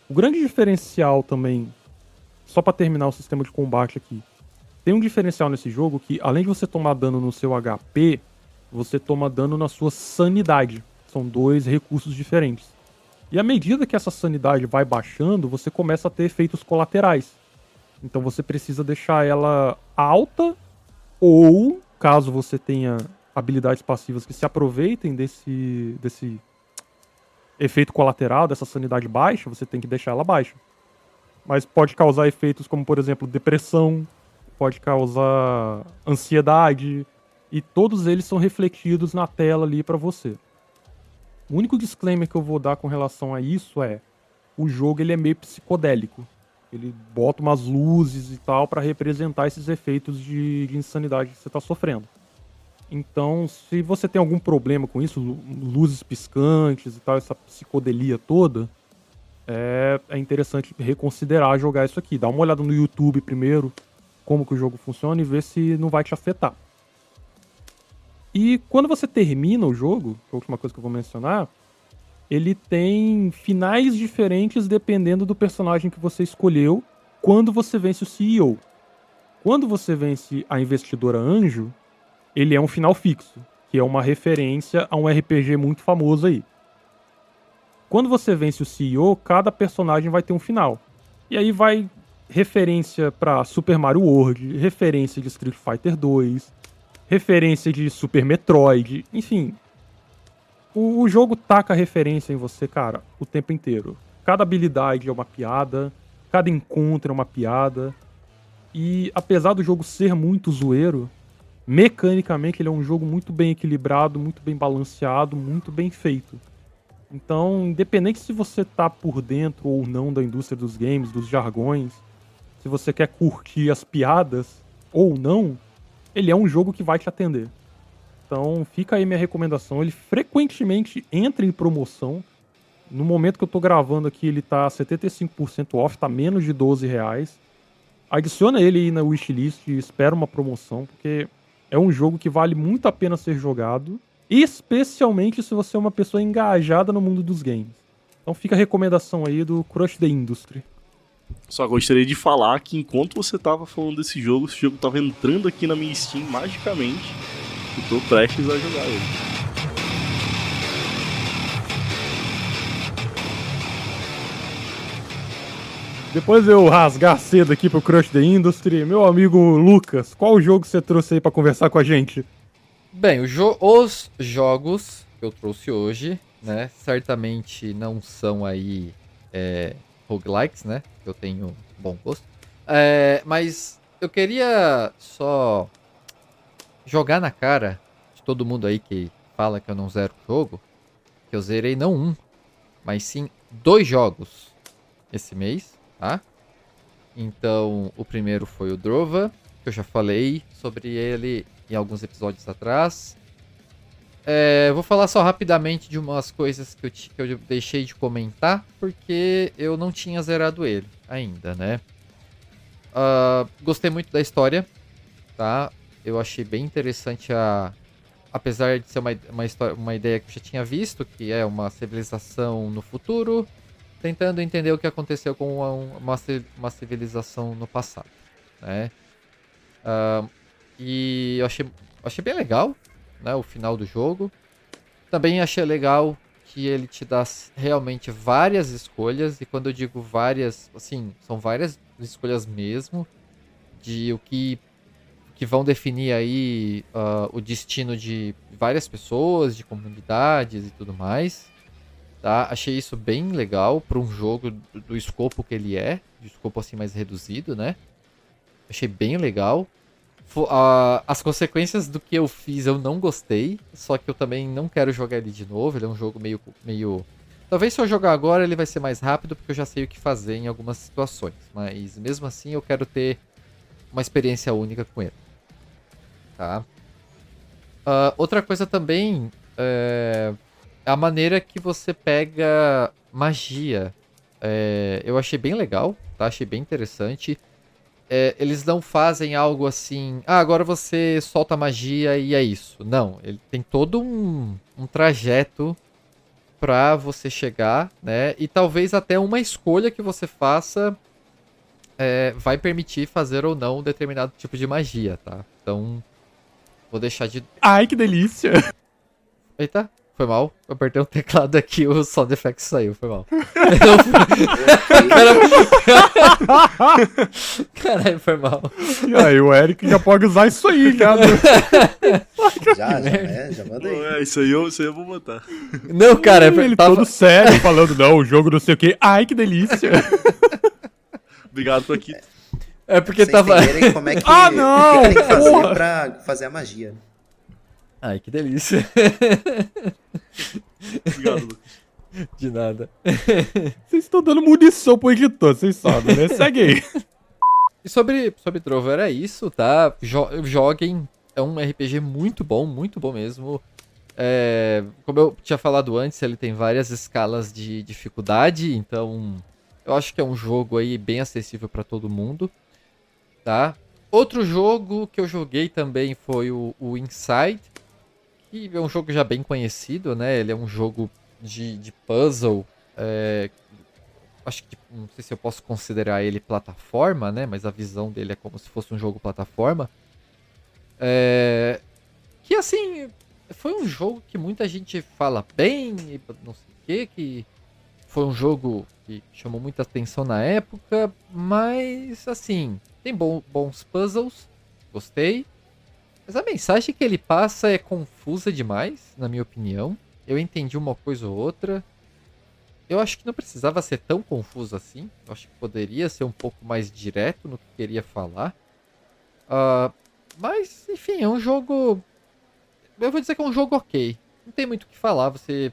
O grande diferencial também, só pra terminar o sistema de combate aqui, tem um diferencial nesse jogo que, além de você tomar dano no seu HP, você toma dano na sua sanidade. São 2 recursos diferentes. E à medida que essa sanidade vai baixando, você começa a ter efeitos colaterais. Então você precisa deixar ela alta, ou, caso você tenha habilidades passivas que se aproveitem desse efeito colateral, dessa sanidade baixa, você tem que deixar ela baixa. Mas pode causar efeitos como, por exemplo, depressão, pode causar ansiedade, e todos eles são refletidos na tela ali pra você. O único disclaimer que eu vou dar com relação a isso é: o jogo ele é meio psicodélico. Ele bota umas luzes e tal pra representar esses efeitos de insanidade que você tá sofrendo. Então, se você tem algum problema com isso, luzes piscantes e tal, essa psicodelia toda, é interessante reconsiderar jogar isso aqui. Dá uma olhada no YouTube primeiro, como que o jogo funciona, e ver se não vai te afetar. E quando você termina o jogo, que é a última coisa que eu vou mencionar, ele tem finais diferentes dependendo do personagem que você escolheu quando você vence o CEO. Quando você vence a Investidora Anjo, ele é um final fixo, que é uma referência a um RPG muito famoso aí. Quando você vence o CEO, cada personagem vai ter um final. E aí vai referência pra Super Mario World, referência de Street Fighter 2, referência de Super Metroid, enfim. O jogo taca referência em você, cara, o tempo inteiro. Cada habilidade é uma piada, cada encontro é uma piada. E apesar do jogo ser muito zoeiro, mecanicamente ele é um jogo muito bem equilibrado, muito bem balanceado, muito bem feito. Então, independente se você tá por dentro ou não da indústria dos games, dos jargões, se você quer curtir as piadas ou não, ele é um jogo que vai te atender. Então fica aí minha recomendação. Ele frequentemente entra em promoção. No momento que eu tô gravando aqui, ele tá 75% off, tá menos de R$12. Adiciona ele aí na wishlist e espera uma promoção, porque é um jogo que vale muito a pena ser jogado, especialmente se você é uma pessoa engajada no mundo dos games. Então fica a recomendação aí do Crush the Industry. Só gostaria de falar que enquanto você tava falando desse jogo, esse jogo tava entrando aqui na minha Steam magicamente. Eu tô prestes a jogar ele. Depois de eu rasgar cedo aqui pro Crush the Industry, meu amigo Lucas, qual jogo você trouxe aí pra conversar com a gente? Bem, os jogos que eu trouxe hoje, né, certamente não são aí roguelikes, né, que eu tenho bom gosto. Mas eu queria só jogar na cara de todo mundo aí que fala que eu não zero o jogo, que eu zerei não um, mas sim 2 jogos esse mês, tá? Então, o primeiro foi o Drova, que eu já falei sobre ele em alguns episódios atrás. Vou falar só rapidamente de umas coisas que eu deixei de comentar, porque eu não tinha zerado ele ainda, né? Gostei muito da história, tá? Eu achei bem interessante apesar de ser uma ideia que eu já tinha visto, que é uma civilização no futuro, tentando entender o que aconteceu com uma civilização no passado, né? E eu achei bem legal, né, o final do jogo. Também achei legal que ele te dá realmente várias escolhas, e quando eu digo várias, assim, são várias escolhas mesmo, de o que vão definir aí o destino de várias pessoas, de comunidades e tudo mais. Tá? Achei isso bem legal para um jogo do escopo que ele é, de escopo assim mais reduzido, né? Achei bem legal. As consequências do que eu fiz eu não gostei, só que eu também não quero jogar ele de novo. Ele é um jogo meio... Talvez se eu jogar agora ele vai ser mais rápido, porque eu já sei o que fazer em algumas situações. Mas mesmo assim eu quero ter uma experiência única com ele. Tá? Outra coisa também é a maneira que você pega magia. Eu achei bem legal, tá? Achei bem interessante. Eles não fazem algo assim, agora você solta magia e é isso. Não, ele tem todo um trajeto pra você chegar, né? E talvez até uma escolha que você faça vai permitir fazer ou não um determinado tipo de magia, tá? Então, vou deixar de... Ai, que delícia! Eita, foi mal. Eu apertei o teclado aqui, o sound effect saiu, foi mal. Caralho, foi mal. E aí, o Eric já pode usar isso aí, cara. Já manda aí. Isso aí eu vou botar. Não, cara, Ele todo sério, falando, não, o jogo não sei o quê. Ai, que delícia! Obrigado por aqui. É porque Vocês tava... entenderem como é que, não! o que tem que fazer Porra! pra fazer a magia. Ai, que delícia. Obrigado, Lucas. De nada. Vocês estão dando munição pro editor, vocês sabem, né? Segue aí. E sobre Trover é isso, tá? Joguem, é um RPG muito bom mesmo. Como eu tinha falado antes, ele tem várias escalas de dificuldade, então eu acho que é um jogo aí bem acessível pra todo mundo, tá? Outro jogo que eu joguei também foi o Inside, que é um jogo já bem conhecido, né? Ele é um jogo de puzzle, acho que não sei se eu posso considerar ele plataforma, né? Mas a visão dele é como se fosse um jogo plataforma. Que assim, foi um jogo que muita gente fala bem, não sei o que foi um jogo que chamou muita atenção na época, mas assim, tem bons puzzles, gostei. Mas a mensagem que ele passa é confusa demais, na minha opinião. Eu entendi uma coisa ou outra. Eu acho que não precisava ser tão confuso assim. Eu acho que poderia ser um pouco mais direto no que queria falar. Mas, enfim, é um jogo... Eu vou dizer que é um jogo ok. Não tem muito o que falar. Você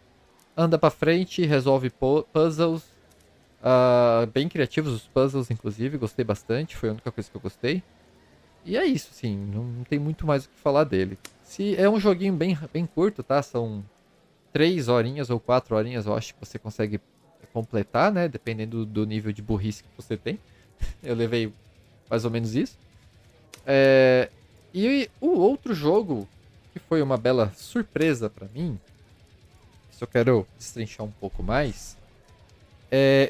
anda pra frente, resolve puzzles. Bem criativos os puzzles, inclusive. Gostei bastante. Foi a única coisa que eu gostei. E é isso, sim. Não tem muito mais o que falar dele. É um joguinho bem curto, tá? São 3 horinhas ou 4 horinhas, eu acho que você consegue completar, né? Dependendo do nível de burrice que você tem. Eu levei mais ou menos isso. E o outro jogo, que foi uma bela surpresa pra mim, se eu quero destrinchar um pouco mais,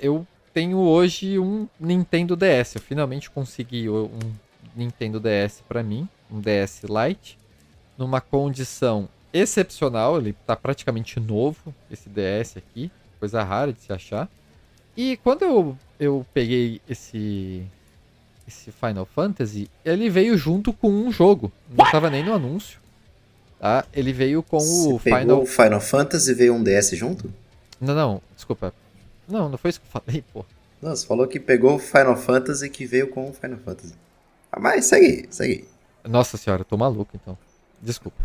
eu tenho hoje um Nintendo DS. Eu finalmente consegui um Nintendo DS pra mim, um DS Lite, numa condição excepcional. Ele tá praticamente novo, esse DS aqui, coisa rara de se achar. E quando eu peguei esse Final Fantasy, ele veio junto com um jogo, não tava nem no anúncio, tá? Ele veio com o Pegou o Final Fantasy e veio um DS junto? Não, desculpa. Não foi isso que eu falei, pô. Não, você falou que pegou o Final Fantasy que veio com o Final Fantasy. Mas segue aí. Nossa senhora, eu tô maluco então. Desculpa.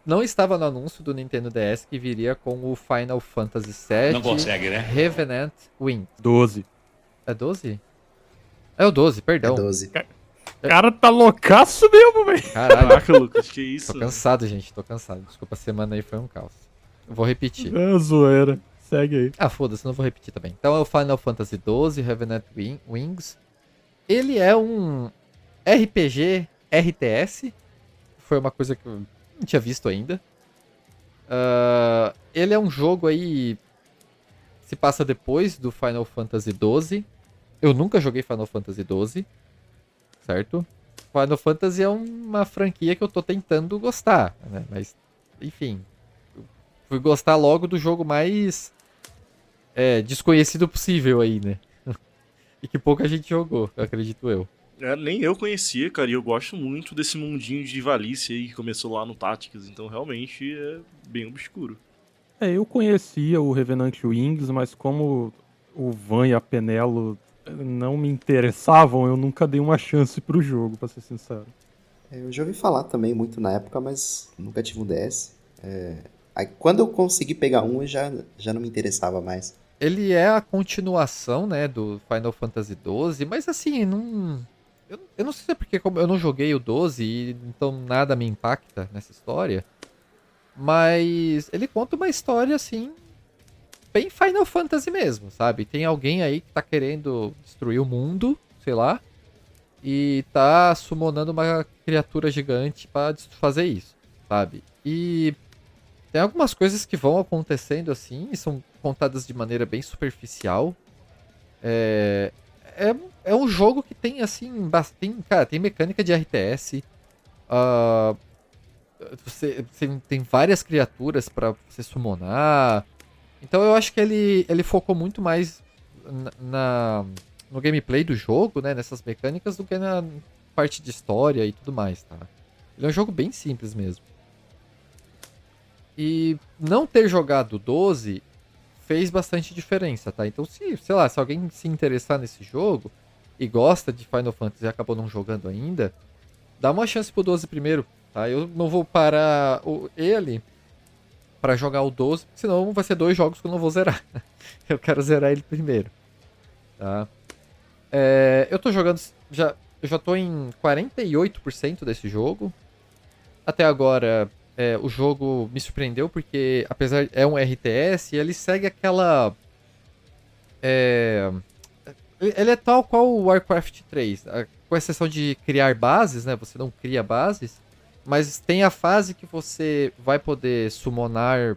Não estava no anúncio do Nintendo DS que viria com o Final Fantasy VII. Não consegue, né? Revenant Wing. 12. É 12? É o 12, perdão. É 12. O cara tá loucaço mesmo, velho. Caralho, Caraca, Lucas, que isso? tô cansado, gente. Tô cansado. Desculpa, a semana aí foi um caos. Eu vou repetir. É zoeira. Segue aí. Foda-se, não vou repetir também. Então é o Final Fantasy XII, Revenant Wings. Ele é um RPG RTS. Foi uma coisa que eu não tinha visto ainda. Ele é um jogo aí... Se passa depois do Final Fantasy XII. Eu nunca joguei Final Fantasy XII. Certo? Final Fantasy é uma franquia que eu tô tentando gostar, né? Mas, enfim... Eu fui gostar logo do jogo mais... desconhecido possível aí, né? E que pouca gente jogou, acredito eu. Nem eu conhecia, cara, e eu gosto muito desse mundinho de Ivalice aí que começou lá no Tactics, então realmente é bem obscuro. Eu conhecia o Revenant Wings, mas como o Van e a Penelo não me interessavam, eu nunca dei uma chance pro jogo, pra ser sincero. Eu já ouvi falar também muito na época, mas nunca tive um DS. Aí, quando eu consegui pegar um, eu já não me interessava mais. Ele é a continuação, né, do Final Fantasy XII, mas assim, Eu não sei se é porque como eu não joguei o 12, então nada me impacta nessa história. Mas ele conta uma história, assim, bem Final Fantasy mesmo, sabe? Tem alguém aí que tá querendo destruir o mundo, sei lá, e tá summonando uma criatura gigante pra fazer isso, sabe? E tem algumas coisas que vão acontecendo assim, e são contadas de maneira bem superficial. É um jogo que tem, assim, cara, tem mecânica de RTS. Você tem várias criaturas pra você summonar. Então eu acho que ele focou muito mais no gameplay do jogo, né, nessas mecânicas, do que na parte de história e tudo mais, tá? Ele é um jogo bem simples mesmo. E não ter jogado o 12 fez bastante diferença, tá? Então, sei lá, se alguém se interessar nesse jogo e gosta de Final Fantasy e acabou não jogando ainda, dá uma chance pro 12 primeiro, tá? Eu não vou parar ele pra jogar o 12, porque senão vai ser 2 jogos que eu não vou zerar. Eu quero zerar ele primeiro, tá? Eu tô jogando, eu já tô em 48% desse jogo. Até agora, o jogo me surpreendeu, porque apesar é um RTS, ele segue aquela... ele é tal qual o Warcraft 3, com exceção de criar bases, né? Você não cria bases, mas tem a fase que você vai poder summonar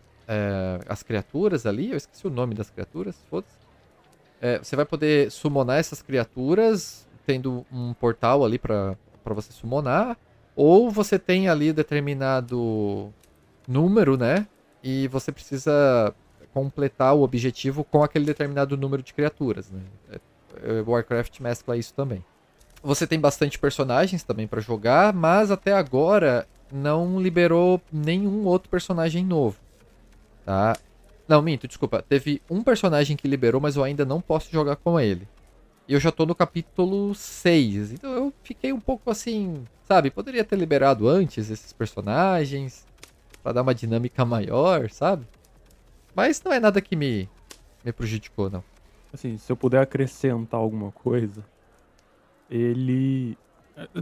as criaturas ali. Eu esqueci o nome das criaturas, foda-se. Você vai poder summonar essas criaturas, tendo um portal ali pra você summonar. Ou você tem ali determinado número, né? E você precisa completar o objetivo com aquele determinado número de criaturas, né? Warcraft mescla isso também. Você tem bastante personagens também pra jogar, mas até agora não liberou nenhum outro personagem novo, tá? Não, minto, desculpa. Teve um personagem que liberou, mas eu ainda não posso jogar com ele. E eu já tô no capítulo 6, então eu fiquei um pouco assim, sabe? Poderia ter liberado antes esses personagens, pra dar uma dinâmica maior, sabe? Mas não é nada que me prejudicou, não. Assim, se eu puder acrescentar alguma coisa,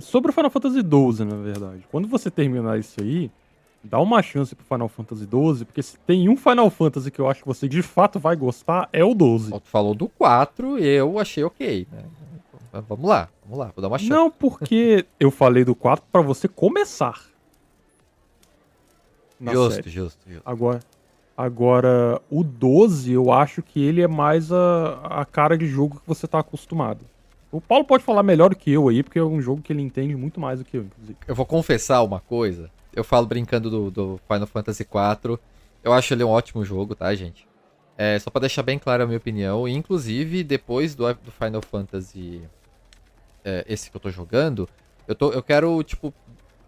sobre o Final Fantasy XII, na verdade. Quando você terminar isso aí, dá uma chance pro Final Fantasy XII, porque se tem um Final Fantasy que eu acho que você de fato vai gostar, é o 12. Tu falou do 4 e eu achei ok, né? Vamos lá, vou dar uma chance. Não, porque eu falei do 4 pra você começar. Justo. Agora, o 12, eu acho que ele é mais a cara de jogo que você tá acostumado. O Paulo pode falar melhor do que eu aí, porque é um jogo que ele entende muito mais do que eu, inclusive. Eu vou confessar uma coisa. Eu falo brincando do Final Fantasy IV. Eu acho ele um ótimo jogo, tá, gente? Só pra deixar bem clara a minha opinião. E, inclusive, depois do Final Fantasy... esse que eu tô jogando, eu quero, tipo,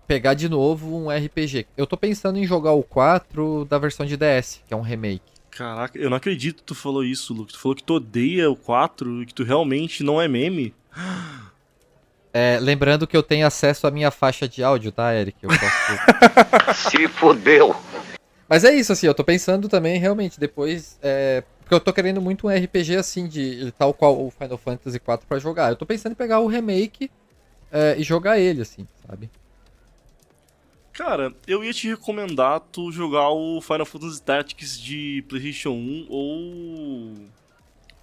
pegar de novo um RPG. Eu tô pensando em jogar o 4 da versão de DS, que é um remake. Caraca, eu não acredito que tu falou isso, Luke. Tu falou que tu odeia o 4 e que tu realmente não é meme. Lembrando que eu tenho acesso à minha faixa de áudio, tá, Eric? Eu posso... Se fodeu. Mas é isso, assim, eu tô pensando também, realmente, depois... Porque eu tô querendo muito um RPG, assim, de tal qual o Final Fantasy IV pra jogar. Eu tô pensando em pegar o remake e jogar ele, assim, sabe? Cara, eu ia te recomendar tu jogar o Final Fantasy Tactics de PlayStation 1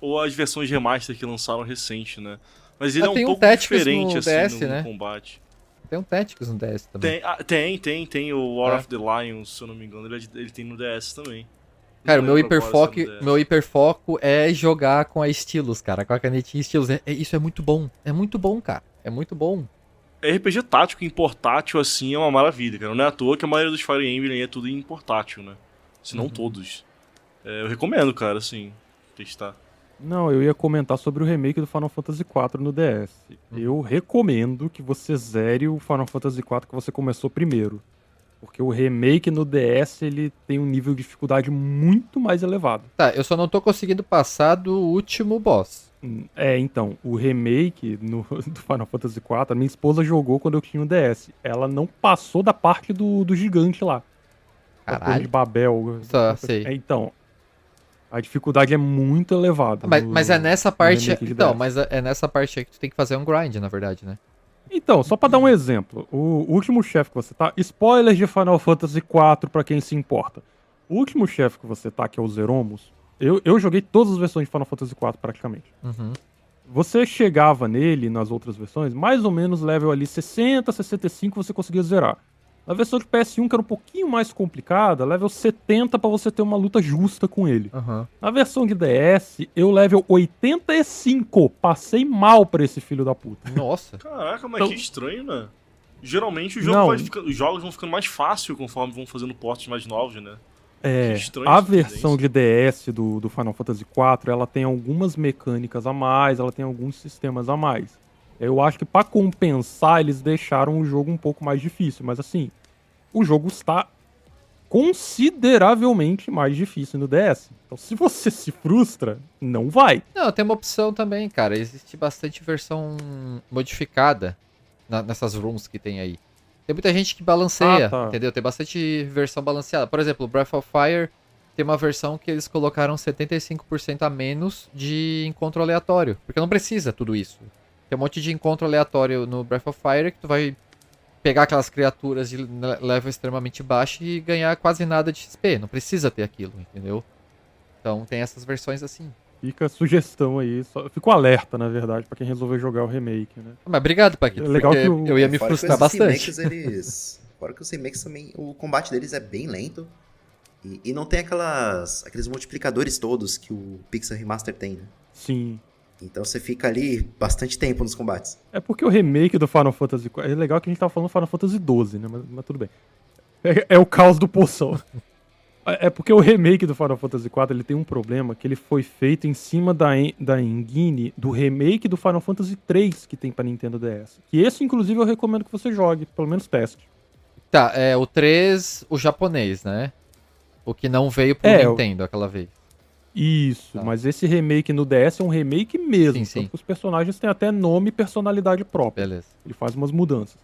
ou as versões remaster que lançaram recente, né? Mas ele é um pouco diferente, assim, DS, no né? combate. Tem um Tactics no DS também. Tem o War of the Lions, se eu não me engano, ele tem no DS também. Cara, o meu hiperfoco é jogar com a Stylus, cara, com a canetinha Stylus. Isso é muito bom, cara, é muito bom. RPG tático em portátil, assim, é uma maravilha, cara. Não é à toa que a maioria dos Fire Emblem é tudo em portátil, né? Se não todos. Eu recomendo, cara, assim, testar. Não, eu ia comentar sobre o remake do Final Fantasy IV no DS. Eu recomendo que você zere o Final Fantasy IV que você começou primeiro. Porque o remake no DS, ele tem um nível de dificuldade muito mais elevado. Tá, eu só não tô conseguindo passar do último boss. Então, o remake do Final Fantasy IV, a minha esposa jogou quando eu tinha o DS. Ela não passou da parte do gigante lá. Caralho. De Babel. Só, sei. Então, a dificuldade é muito elevada. Mas é nessa parte... remake de Então, DS. mas é nessa parte aí que tu tem que fazer um grind, na verdade, né? Então, só pra dar um exemplo, o último chefe que você tá... Spoilers de Final Fantasy IV pra quem se importa. O último chefe que você tá, que é o Zeromus, eu joguei todas as versões de Final Fantasy IV praticamente. Uhum. Você chegava nele, nas outras versões, mais ou menos level ali 60, 65 você conseguia zerar. Na versão de PS1, que era um pouquinho mais complicada, level 70 pra você ter uma luta justa com ele. Uhum. Na versão de DS, eu level 85, passei mal pra esse filho da puta. Nossa. Caraca, mas Então- que estranho, né? Geralmente os jogos vão ficando mais fácil conforme vão fazendo portes mais novos, né? É, Que estranho a essa versão tendência. de DS do Final Fantasy IV, ela tem algumas mecânicas a mais, ela tem alguns sistemas a mais. Eu acho que pra compensar, eles deixaram o jogo um pouco mais difícil, mas assim, o jogo está consideravelmente mais difícil no DS. Então se você se frustra, não vai. Não, tem uma opção também, cara. Existe bastante versão modificada nessas rooms que tem aí. Tem muita gente que balanceia, Ah, tá. entendeu? Tem bastante versão balanceada. Por exemplo, Breath of Fire tem uma versão que eles colocaram 75% a menos de encontro aleatório. Porque não precisa tudo isso. Tem um monte de encontro aleatório no Breath of Fire que tu vai pegar aquelas criaturas de level extremamente baixo e ganhar quase nada de XP. Não precisa ter aquilo, entendeu? Então tem essas versões assim. Fica a sugestão aí, fica o alerta, na verdade, pra quem resolver jogar o remake, né? Mas obrigado, Paquito, É legal porque que o- eu ia me Fora que frustrar esses bastante. remakes, fora que os remakes também, o combate deles é bem lento. E não tem aqueles multiplicadores todos que o Pixel Remaster tem, né? Sim. Então você fica ali bastante tempo nos combates. É porque o remake do Final Fantasy IV... É legal que a gente tava falando Final Fantasy XII, né? Mas tudo bem. É o caos do poção. É porque o remake do Final Fantasy IV, ele tem um problema, que ele foi feito em cima da engine do remake do Final Fantasy III que tem pra Nintendo DS. Que esse, inclusive, eu recomendo que você jogue, pelo menos teste. Tá, é o 3, o japonês, né? O que não veio pro Nintendo aquela vez. Isso, Tá. mas esse remake no DS é um remake mesmo. Sim, sim. Tanto que os personagens têm até nome e personalidade própria. Beleza. Ele faz umas mudanças.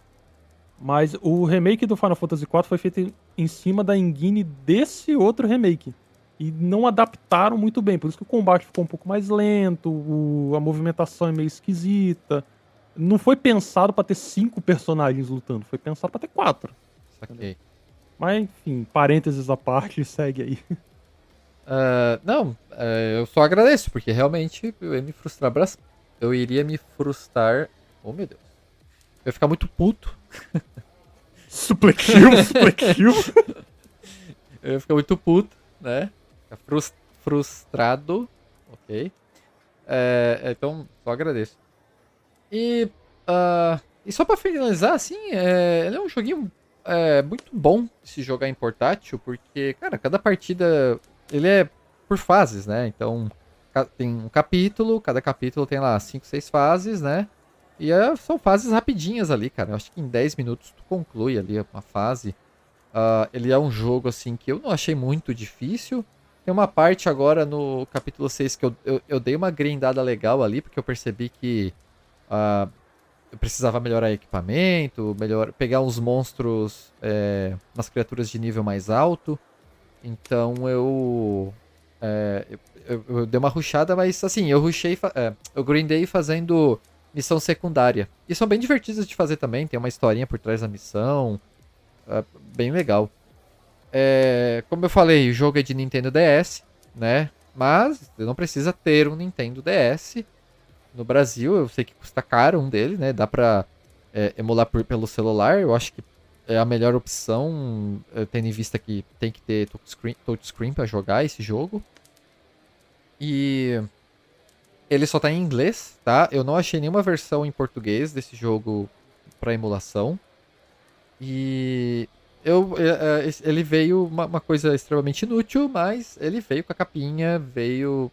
Mas o remake do Final Fantasy IV foi feito em cima da engine desse outro remake. E não adaptaram muito bem. Por isso que o combate ficou um pouco mais lento, a movimentação é meio esquisita. Não foi pensado pra ter 5 personagens lutando, foi pensado pra ter 4. Saquei. Mas, enfim, parênteses à parte, segue aí. Não, eu só agradeço, porque realmente eu ia me frustrar. Eu iria me frustrar. Oh, meu Deus. Eu ia ficar muito puto. Supletivo. Eu ia ficar muito puto, né? Ficar frustrado. Ok. Então, só agradeço. E só pra finalizar, assim, ele é um joguinho muito bom de se jogar em portátil, porque, cara, cada partida ele é por fases, né? Então, tem um capítulo, cada capítulo tem lá 5, 6 fases, né? E são fases rapidinhas ali, cara. Eu acho que em 10 minutos tu conclui ali uma fase. Ele é um jogo, assim, que eu não achei muito difícil. Tem uma parte agora no capítulo 6 que eu dei uma grindada legal ali, porque eu percebi que eu precisava melhorar equipamento, pegar uns monstros, umas criaturas de nível mais alto. Então eu dei uma rushada, mas assim, eu grindei fazendo missão secundária. E são bem divertidas de fazer também, tem uma historinha por trás da missão, bem legal. Como eu falei, o jogo é de Nintendo DS, né? Mas você não precisa ter um Nintendo DS. No Brasil, eu sei que custa caro um dele, né? Dá pra emular pelo celular. Eu acho que é a melhor opção, tendo em vista que tem que ter touchscreen pra jogar esse jogo. E ele só tá em inglês, tá? Eu não achei nenhuma versão em português desse jogo pra emulação. E ele veio uma coisa extremamente inútil, mas ele veio com a capinha, veio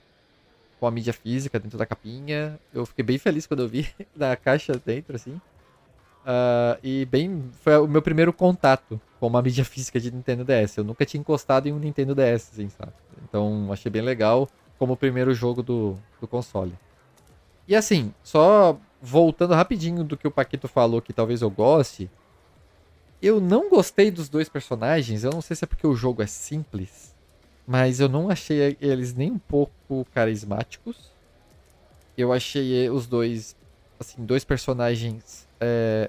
com a mídia física dentro da capinha. Eu fiquei bem feliz quando eu vi da caixa dentro, assim. Foi o meu primeiro contato com uma mídia física de Nintendo DS. Eu nunca tinha encostado em um Nintendo DS, assim, sabe? Então achei bem legal como o primeiro jogo do console. E assim, só voltando rapidinho do que o Paquito falou, que talvez eu goste. Eu não gostei dos dois personagens, eu não sei se é porque o jogo é simples, mas eu não achei eles nem um pouco carismáticos. Eu achei os dois assim, 2 personagens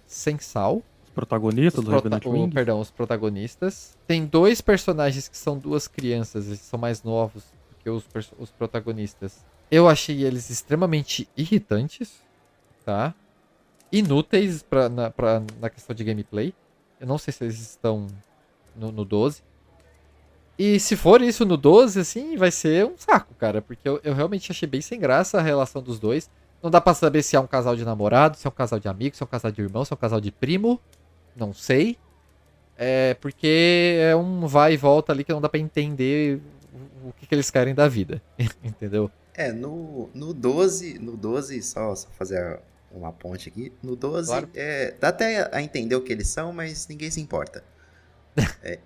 sem sal. Os protagonistas do Revenant Wings. Perdão, os protagonistas. Tem 2 personagens que são 2 crianças, eles são mais novos do que os protagonistas. Eu achei eles extremamente irritantes, tá? Inúteis na questão de gameplay. Eu não sei se eles estão no 12. E se for isso no 12, assim, vai ser um saco, cara. Porque eu realmente achei bem sem graça a relação dos dois. Não dá pra saber se é um casal de namorado, se é um casal de amigo, se é um casal de irmão, se é um casal de primo. Não sei. Porque é um vai e volta ali que não dá pra entender o que eles querem da vida. Entendeu? No 12, só fazer uma ponte aqui. No 12, Claro. dá até a entender o que eles são, mas ninguém se importa.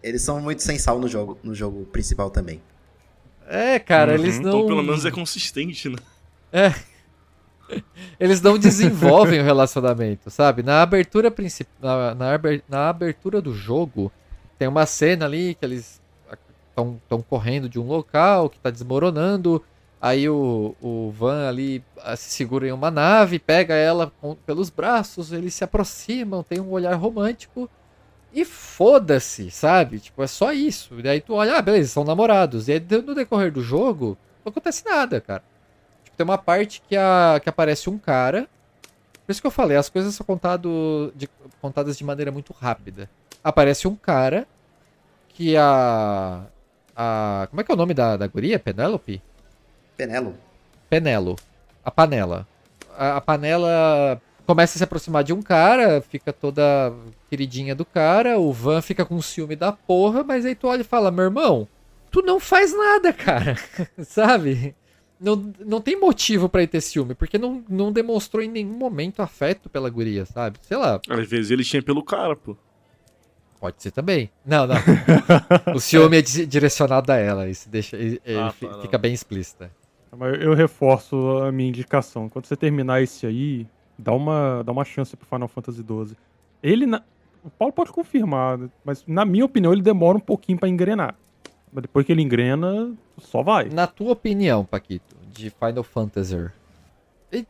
Eles são muito sem sal no jogo principal também. Cara, eles não... Então pelo menos é consistente, né? Eles não desenvolvem o relacionamento, sabe? Na abertura na abertura do jogo, tem uma cena ali que eles estão correndo de um local que tá desmoronando. Aí o Van ali se segura em uma nave, pega ela pelos braços, eles se aproximam, tem um olhar romântico. E foda-se, sabe? Tipo, é só isso. E daí tu olha, beleza, são namorados. E aí no decorrer do jogo, não acontece nada, cara. Tipo, tem uma parte que aparece um cara. Por isso que eu falei, as coisas são contadas de maneira muito rápida. Aparece um cara que como é que é o nome da guria? Penélope? Penelo. A Panela. A Panela começa a se aproximar de um cara, fica toda queridinha do cara, o Van fica com ciúme da porra, mas aí tu olha e fala, meu irmão, tu não faz nada, cara. Sabe? Não tem motivo pra ele ter ciúme, porque não demonstrou em nenhum momento afeto pela guria, sabe? Sei lá. Às vezes ele tinha pelo cara, pô. Pode ser também. Não. O ciúme é direcionado a ela, isso fica bem explícita. Mas eu reforço a minha indicação. Quando você terminar esse aí, dá uma chance pro Final Fantasy XII. O Paulo pode confirmar, mas na minha opinião ele demora um pouquinho pra engrenar. Mas depois que ele engrena, só vai. Na tua opinião, Paquito, de Final Fantasy, e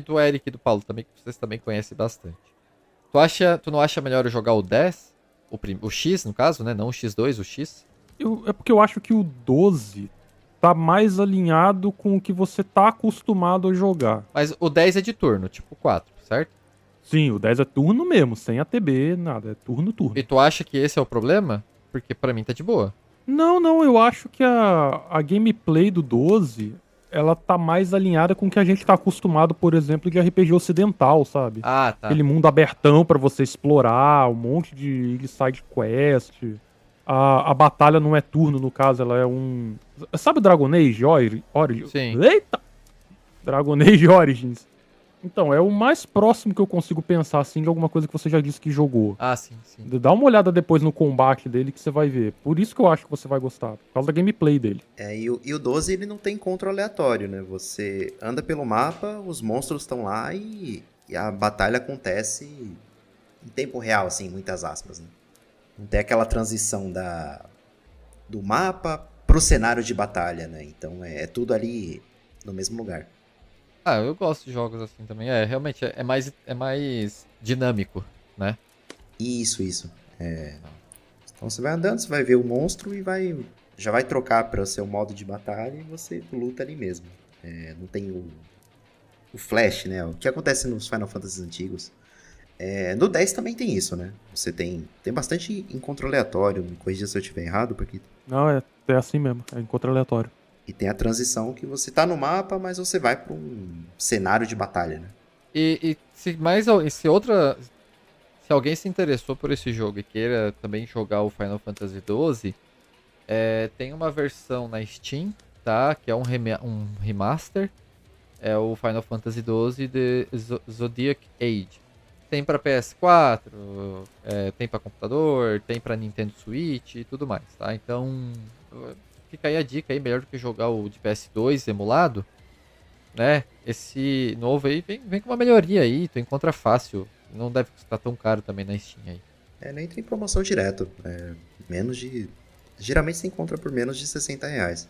do Eric e do Paulo também, que vocês também conhecem bastante, tu não acha melhor jogar o 10? O X, no caso, né? Não o X2, o X? É porque eu acho que o 12 tá mais alinhado com o que você tá acostumado a jogar. Mas o 10 é de turno, tipo 4, certo? Sim, o 10 é turno mesmo, sem ATB, nada, é turno. E tu acha que esse é o problema? Porque pra mim tá de boa. Não, eu acho que a gameplay do 12, ela tá mais alinhada com o que a gente tá acostumado, por exemplo, de RPG ocidental, sabe? Ah, tá. Aquele mundo abertão pra você explorar, um monte de side quest. A batalha não é turno, no caso, ela é um... Sabe Dragon Age Origins? Sim. Eita! Dragon Age Origins. Então, é o mais próximo que eu consigo pensar, assim, de alguma coisa que você já disse que jogou. Ah, sim. Dá uma olhada depois no combate dele que você vai ver. Por isso que eu acho que você vai gostar, por causa da gameplay dele. E o 12, ele não tem encontro aleatório, né? Você anda pelo mapa, os monstros estão lá e a batalha acontece em tempo real, assim, muitas aspas, né? Não tem aquela transição do mapa pro cenário de batalha, né? Então é tudo ali no mesmo lugar. Ah, eu gosto de jogos assim também. Realmente é mais dinâmico, né? Isso. Então você vai andando, você vai ver o monstro e já vai trocar para o seu modo de batalha e você luta ali mesmo. Não tem o flash, né? O que acontece nos Final Fantasy antigos. No 10 também tem isso, né? Você tem bastante encontro aleatório, me corrija se eu estiver errado, porque... Não, é assim mesmo, é encontro aleatório. E tem a transição que você tá no mapa, mas você vai para um cenário de batalha, né? E se alguém se interessou por esse jogo e queira também jogar o Final Fantasy XII, tem uma versão na Steam, tá? Que é um remaster. É o Final Fantasy XII de Zodiac Age. Tem pra PS4, tem pra computador, tem pra Nintendo Switch e tudo mais, tá? Então, fica aí a dica aí, melhor do que jogar o de PS2 emulado, né? Esse novo aí vem com uma melhoria aí, tu encontra fácil. Não deve custar tão caro também na Steam aí. Nem tem promoção direto. Geralmente você encontra por menos de R$60.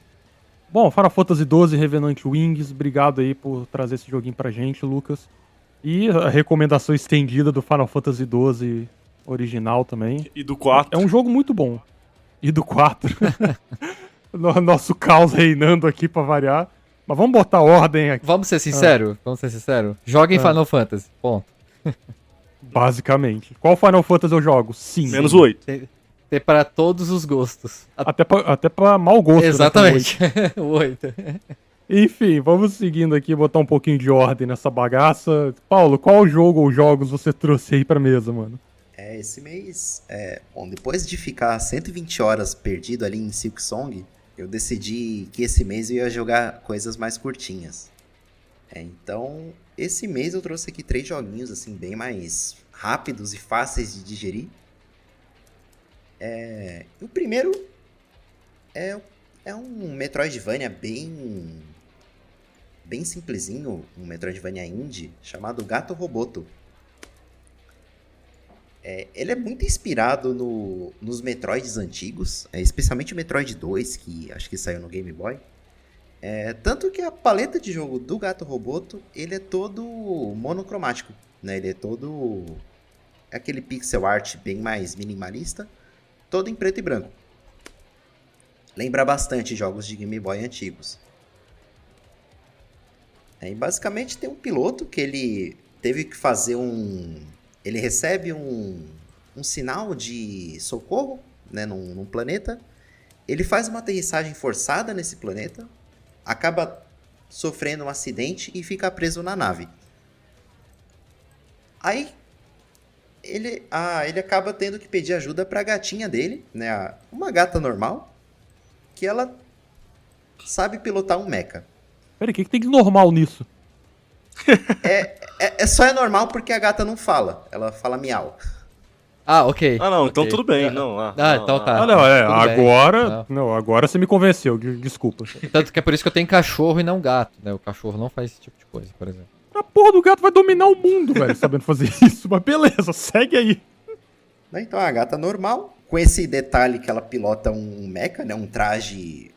Bom, Final Fantasy XII Revenant Wings, obrigado aí por trazer esse joguinho pra gente, Lucas. E a recomendação estendida do Final Fantasy XII original também. E do 4. É um jogo muito bom. E do 4. Nosso caos reinando aqui pra variar. Mas vamos botar ordem aqui. Vamos ser sinceros? Joguem Final Fantasy, ponto. Basicamente. Qual Final Fantasy eu jogo? Sim. Menos 8. Ter para todos os gostos. Até pra mau gosto. Exatamente. O 8. Enfim, vamos seguindo aqui, botar um pouquinho de ordem nessa bagaça. Paulo, qual jogo ou jogos você trouxe aí pra mesa, mano? Esse mês, bom, depois de ficar 120 horas perdido ali em Silksong, eu decidi que esse mês eu ia jogar coisas mais curtinhas. Então, esse mês eu trouxe aqui 3 joguinhos, assim, bem mais rápidos e fáceis de digerir. O primeiro é um Metroidvania bem simplesinho, um Metroidvania indie, chamado Gato Roboto. Ele é muito inspirado nos Metroids antigos, especialmente o Metroid 2, que acho que saiu no Game Boy. Tanto que a paleta de jogo do Gato Roboto, ele é todo monocromático, né? Ele é todo aquele pixel art bem mais minimalista, todo em preto e branco. Lembra bastante jogos de Game Boy antigos. E basicamente tem um piloto que ele teve que fazer ele recebe um sinal de socorro, né, num planeta. Ele faz uma aterrissagem forçada nesse planeta, acaba sofrendo um acidente e fica preso na nave. Aí ele acaba tendo que pedir ajuda para a gatinha dele, né, uma gata normal, que ela sabe pilotar um mecha. Peraí, o que tem de normal nisso? Só normal porque a gata não fala. Ela fala miau. Ah, ok. Não, então Ok. tudo bem. Então Não, tá. Não, Tudo bem. agora... Não, agora você me convenceu, desculpa. Tanto que é por isso que eu tenho cachorro e não gato, né? O cachorro não faz esse tipo de coisa, por exemplo. A porra do gato vai dominar o mundo, velho, sabendo fazer isso. Mas beleza, segue aí. Então a gata normal, com esse detalhe que ela pilota um mecha, né, um traje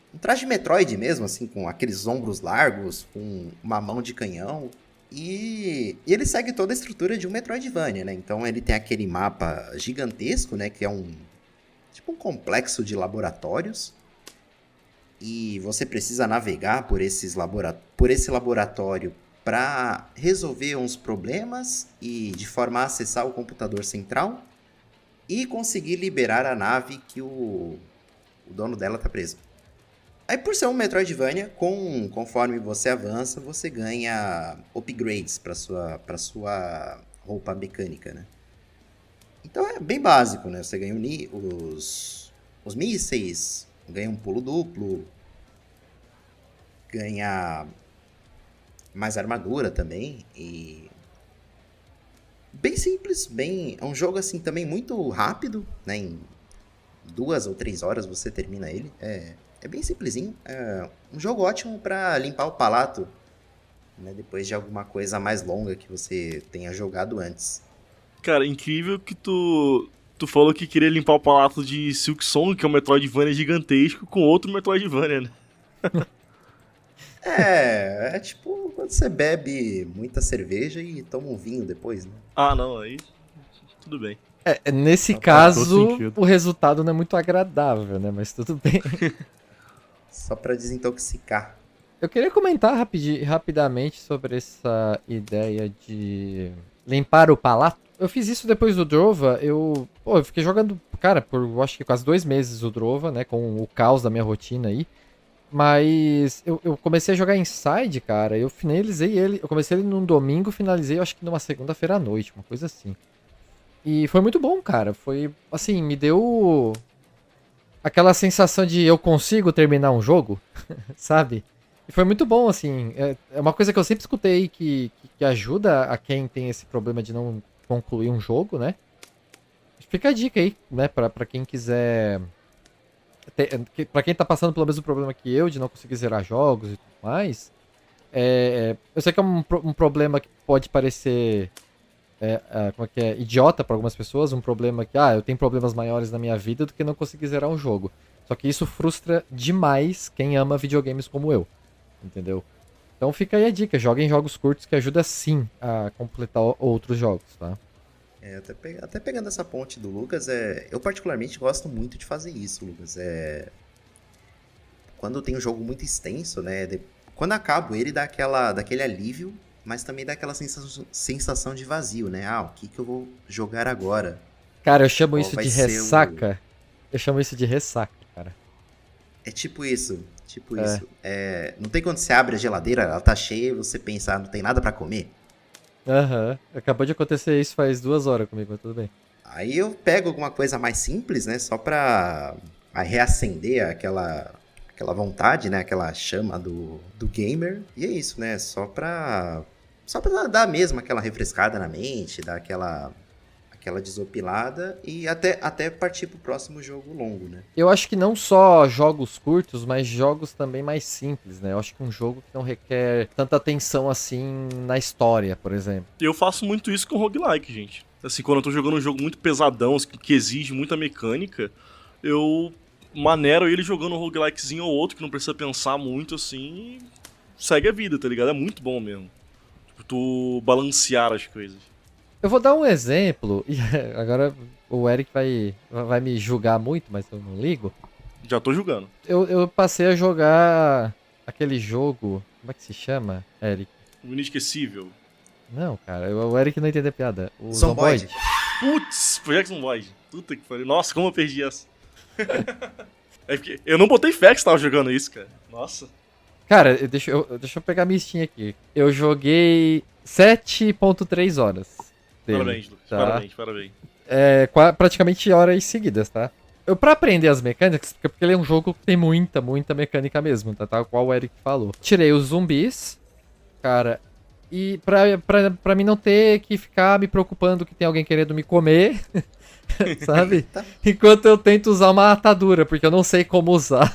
Metroid mesmo, assim, com aqueles ombros largos, com uma mão de canhão. E ele segue toda a estrutura de um Metroidvania, né? Então ele tem aquele mapa gigantesco, né, que é um complexo de laboratórios. E você precisa navegar por esse laboratório para resolver uns problemas e de forma a acessar o computador central e conseguir liberar a nave que o dono dela tá preso. Aí, por ser um Metroidvania, conforme você avança, você ganha upgrades para sua roupa mecânica, né? Então é bem básico, né? Você ganha os mísseis, ganha um pulo duplo, ganha mais armadura também, e bem simples, é um jogo assim também muito rápido, né? Em 2 ou 3 horas você termina ele. É bem simplesinho, é um jogo ótimo para limpar o palato, né? Depois de alguma coisa mais longa que você tenha jogado antes. Cara, incrível que tu falou que queria limpar o palato de Silksong, que é um Metroidvania gigantesco, com outro Metroidvania, né? É tipo quando você bebe muita cerveja e toma um vinho depois, né? Não, aí tudo bem. Nesse caso, o resultado não é muito agradável, né? Mas tudo bem. Só pra desintoxicar. Eu queria comentar rapidamente sobre essa ideia de limpar o palato. Eu fiz isso depois do Drova. Eu fiquei jogando, cara, por acho que quase 2 meses o Drova, né? Com o caos da minha rotina aí. Mas eu comecei a jogar Inside, cara. Eu finalizei ele. Eu comecei ele num domingo, finalizei acho que numa segunda-feira à noite, uma coisa assim. E foi muito bom, cara. Foi, assim, me deu aquela sensação de eu consigo terminar um jogo, sabe? E foi muito bom, assim. É uma coisa que eu sempre escutei que ajuda a quem tem esse problema de não concluir um jogo, né? Fica a dica aí, né? Pra quem quiser... Pra quem tá passando pelo mesmo problema que eu, de não conseguir zerar jogos e tudo mais. Eu sei que é um problema que pode parecer... como é que é? Idiota para algumas pessoas, um problema que, eu tenho problemas maiores na minha vida do que não conseguir zerar um jogo. Só que isso frustra demais quem ama videogames como eu, entendeu? Então fica aí a dica, joguem jogos curtos que ajuda sim a completar outros jogos, tá? Até pegando essa ponte do Lucas, eu particularmente gosto muito de fazer isso, Lucas. Quando tem um jogo muito extenso, né? Quando acabo ele dá daquele alívio, mas também dá aquela sensação de vazio, né? O que eu vou jogar agora? Cara, eu chamo Qual isso vai de ser ressaca. Eu chamo isso de ressaca, cara. É tipo isso. Não tem quando você abre a geladeira, ela tá cheia e você pensa, não tem nada pra comer? Aham. Acabou de acontecer isso faz 2 horas comigo, mas tudo bem. Aí eu pego alguma coisa mais simples, né? Só pra reacender aquela vontade, né? Aquela chama do gamer. E é isso, né? Só pra dar mesmo aquela refrescada na mente, dar aquela desopilada e até partir pro próximo jogo longo, né? Eu acho que não só jogos curtos, mas jogos também mais simples, né? Eu acho que um jogo que não requer tanta atenção assim na história, por exemplo. Eu faço muito isso com roguelike, gente. Assim, quando eu tô jogando um jogo muito pesadão, assim, que exige muita mecânica, eu maneiro ele jogando um roguelikezinho ou outro que não precisa pensar muito, assim, e segue a vida, tá ligado? É muito bom mesmo. Tipo, tu balancear as coisas. Eu vou dar um exemplo, e agora o Eric vai me julgar muito, mas eu não ligo. Já tô julgando. Eu passei a jogar aquele jogo, como é que se chama, Eric? O inesquecível. Não, cara, o Eric não entendeu a piada. O Zomboid. Putz, Project Zomboid. Puta que pariu. Nossa, como eu perdi essa. É porque eu não botei fé que você tava jogando isso, cara. Nossa. Cara, deixa eu pegar minha Steam aqui. Eu joguei 7.3 horas. Dele, Parabéns, Lucas. tá? Parabéns. Praticamente horas seguidas, tá? Pra aprender as mecânicas, porque ele é um jogo que tem muita mecânica mesmo, tá? Qual o Eric falou. Tirei os zumbis, cara, e pra mim não ter que ficar me preocupando que tem alguém querendo me comer, sabe? Enquanto eu tento usar uma atadura, porque eu não sei como usar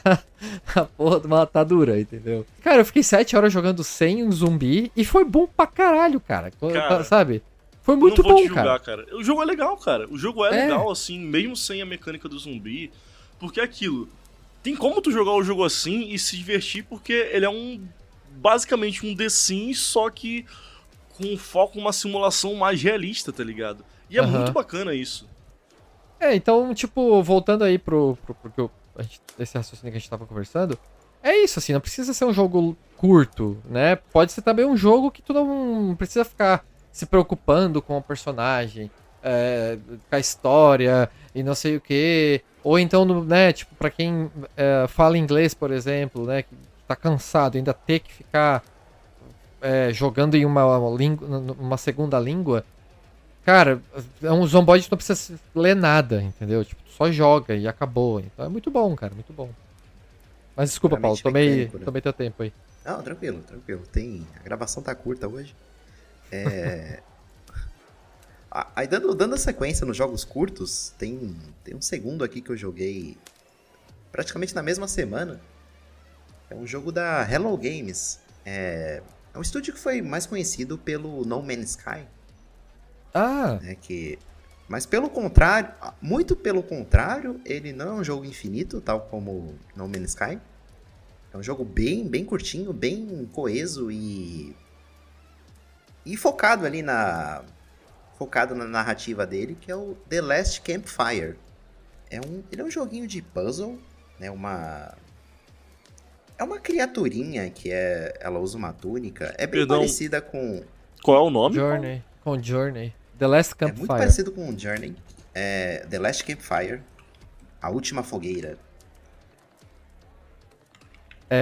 a porra de uma atadura, entendeu? Cara, eu fiquei 7 horas jogando sem um zumbi e foi bom pra caralho, cara. Sabe? Foi muito bom, julgar, cara. O jogo é legal, cara. O jogo é legal, assim, mesmo sem a mecânica do zumbi. Porque é aquilo. Tem como tu jogar o jogo assim e se divertir, porque ele é basicamente um The Sims, só que com foco em uma simulação mais realista, tá ligado? E é muito bacana isso. Então, tipo, voltando aí pro esse raciocínio que a gente tava conversando, é isso, assim, não precisa ser um jogo curto, né? Pode ser também um jogo que tu não precisa ficar se preocupando com o personagem, com a história e não sei o que. Ou então, né, tipo, pra quem fala inglês, por exemplo, né, que tá cansado, ainda ter que ficar jogando em uma segunda língua. Cara, é um Zomboid que não precisa ler nada, entendeu? Tipo, só joga e acabou. Então é muito bom, cara, muito bom. Mas desculpa, Paulo, tomei teu tempo aí. Não, tranquilo. A gravação tá curta hoje. Aí dando a sequência nos jogos curtos, tem um segundo aqui que eu joguei praticamente na mesma semana. É um jogo da Hello Games. É um estúdio que foi mais conhecido pelo No Man's Sky. Mas pelo contrário, muito pelo contrário, ele não é um jogo infinito, tal como No Man's Sky. É um jogo bem curtinho, bem coeso e focado ali na narrativa dele, que é o The Last Campfire. Ele é um joguinho de puzzle, né? É uma criaturinha que ela usa uma túnica. É bem parecida com... Qual é o nome? Journey. The Last Campfire. É muito parecido com o Journey. The Last Campfire. A Última Fogueira.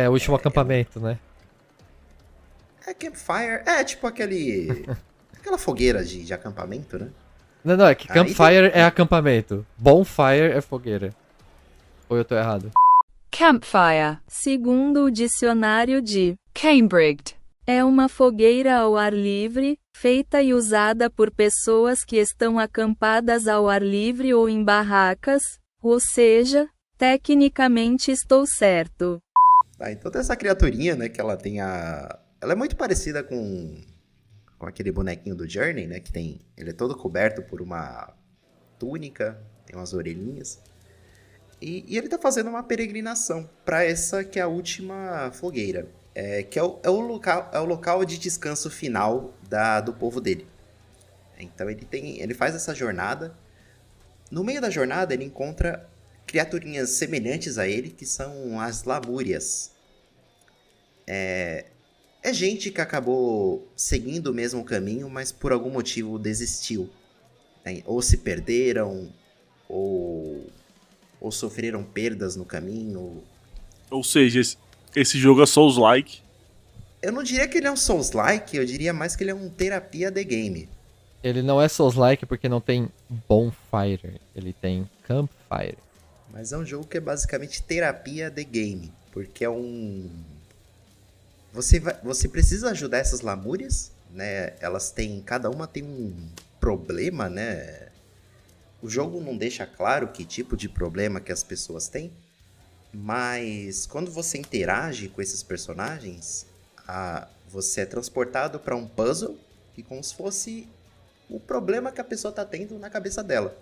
O último acampamento, né? Campfire. Tipo aquela fogueira de acampamento, né? Não, é que Campfire é acampamento. Bonfire é fogueira. Ou eu tô errado? Campfire, segundo o dicionário de Cambridge, é uma fogueira ao ar livre, feita e usada por pessoas que estão acampadas ao ar livre ou em barracas, ou seja, tecnicamente estou certo. Então tem essa criaturinha, né, que ela tem Ela é muito parecida com aquele bonequinho do Journey, né, ele é todo coberto por uma túnica, tem umas orelhinhas. E ele tá fazendo uma peregrinação para essa que é a última fogueira. que é o local de descanso final do povo dele. Então ele faz essa jornada. No meio da jornada ele encontra criaturinhas semelhantes a ele, que são as Lamúrias. É gente que acabou seguindo o mesmo caminho, mas por algum motivo desistiu. Né? Ou se perderam, ou sofreram perdas no caminho. Ou seja, esse jogo é Souls-like. Eu não diria que ele é um Souls-like, eu diria mais que ele é um terapia de game. Ele não é Souls-like porque não tem Bonfire, ele tem Campfire. Mas é um jogo que é basicamente terapia de game, porque é um... Você precisa ajudar essas lamúrias, né? Cada uma tem um problema, né? O jogo não deixa claro que tipo de problema que as pessoas têm, mas quando você interage com esses personagens, você é transportado para um puzzle que como se fosse o problema que a pessoa está tendo na cabeça dela.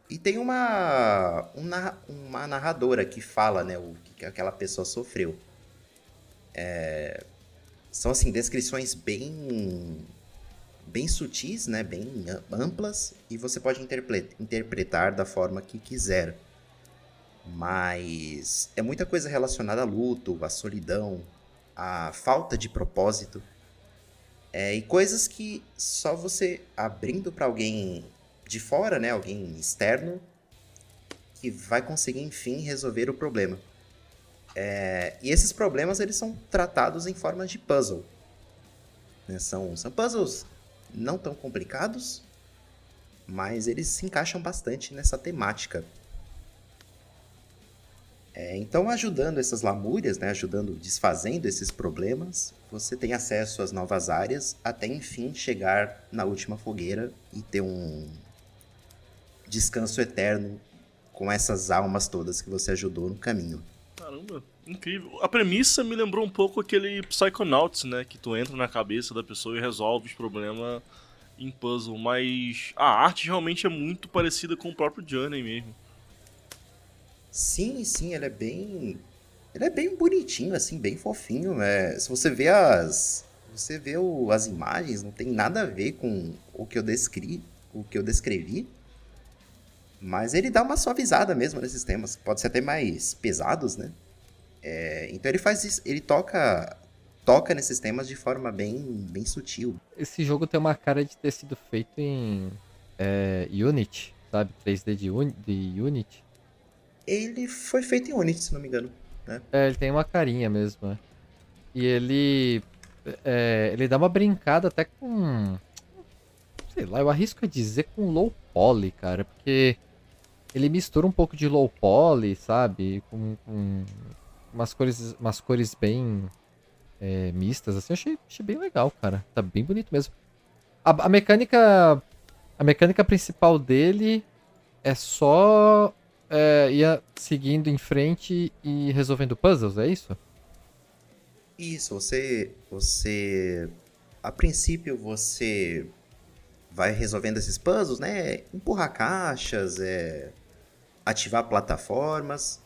E tem uma narradora que fala, né, o que aquela pessoa sofreu. São assim, descrições bem sutis, né, bem amplas, e você pode interpretar da forma que quiser. Mas é muita coisa relacionada a luto, a solidão, a falta de propósito. E coisas que só você abrindo para alguém de fora, né, alguém externo, que vai conseguir, enfim, resolver o problema. E esses problemas eles são tratados em formas de puzzle. Né? São puzzles não tão complicados, mas eles se encaixam bastante nessa temática. Então, ajudando essas lamúrias, né, desfazendo esses problemas, você tem acesso às novas áreas, até enfim chegar na última fogueira e ter um descanso eterno com essas almas todas que você ajudou no caminho. Caramba, incrível. A premissa me lembrou um pouco aquele Psychonauts, né? Que tu entra na cabeça da pessoa e resolve os problemas em puzzle, mas a arte realmente é muito parecida com o próprio Journey mesmo. Sim, ele é bem bonitinho, assim, bem fofinho. Se você vê as imagens, não tem nada a ver com o que eu descrevi. Mas ele dá uma suavizada mesmo nesses temas, que pode ser até mais pesados, né? Então ele faz isso, ele toca nesses temas de forma bem sutil. Esse jogo tem uma cara de ter sido feito em Unity, sabe? 3D de Unity. Ele foi feito em Unity, se não me engano. Né? Ele tem uma carinha mesmo, né? E ele dá uma brincada até com... Sei lá, eu arrisco a dizer com low poly, cara. Porque ele mistura um pouco de low poly, sabe? Com umas cores bem mistas, assim. Eu achei bem legal, cara. Tá bem bonito mesmo. A mecânica principal dele é só... ia seguindo em frente e resolvendo puzzles, é isso? Isso, você... A princípio, você vai resolvendo esses puzzles, né? Empurrar caixas, ativar plataformas.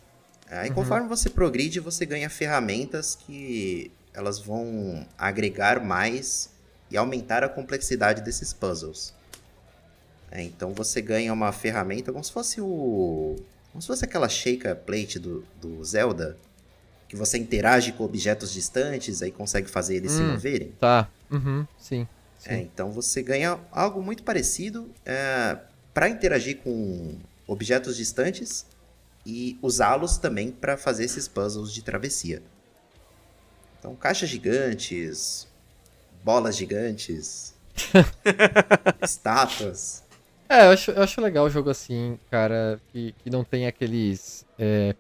Aí, conforme você progride, você ganha ferramentas que elas vão agregar mais e aumentar a complexidade desses puzzles. Então você ganha uma ferramenta como se fosse aquela Shaker Plate do Zelda, que você interage com objetos distantes, aí consegue fazer eles se moverem. Tá, sim. Então você ganha algo muito parecido para interagir com objetos distantes e usá-los também para fazer esses puzzles de travessia. Então, caixas gigantes, bolas gigantes, estátuas. Eu acho legal o jogo assim, cara, que não tem aqueles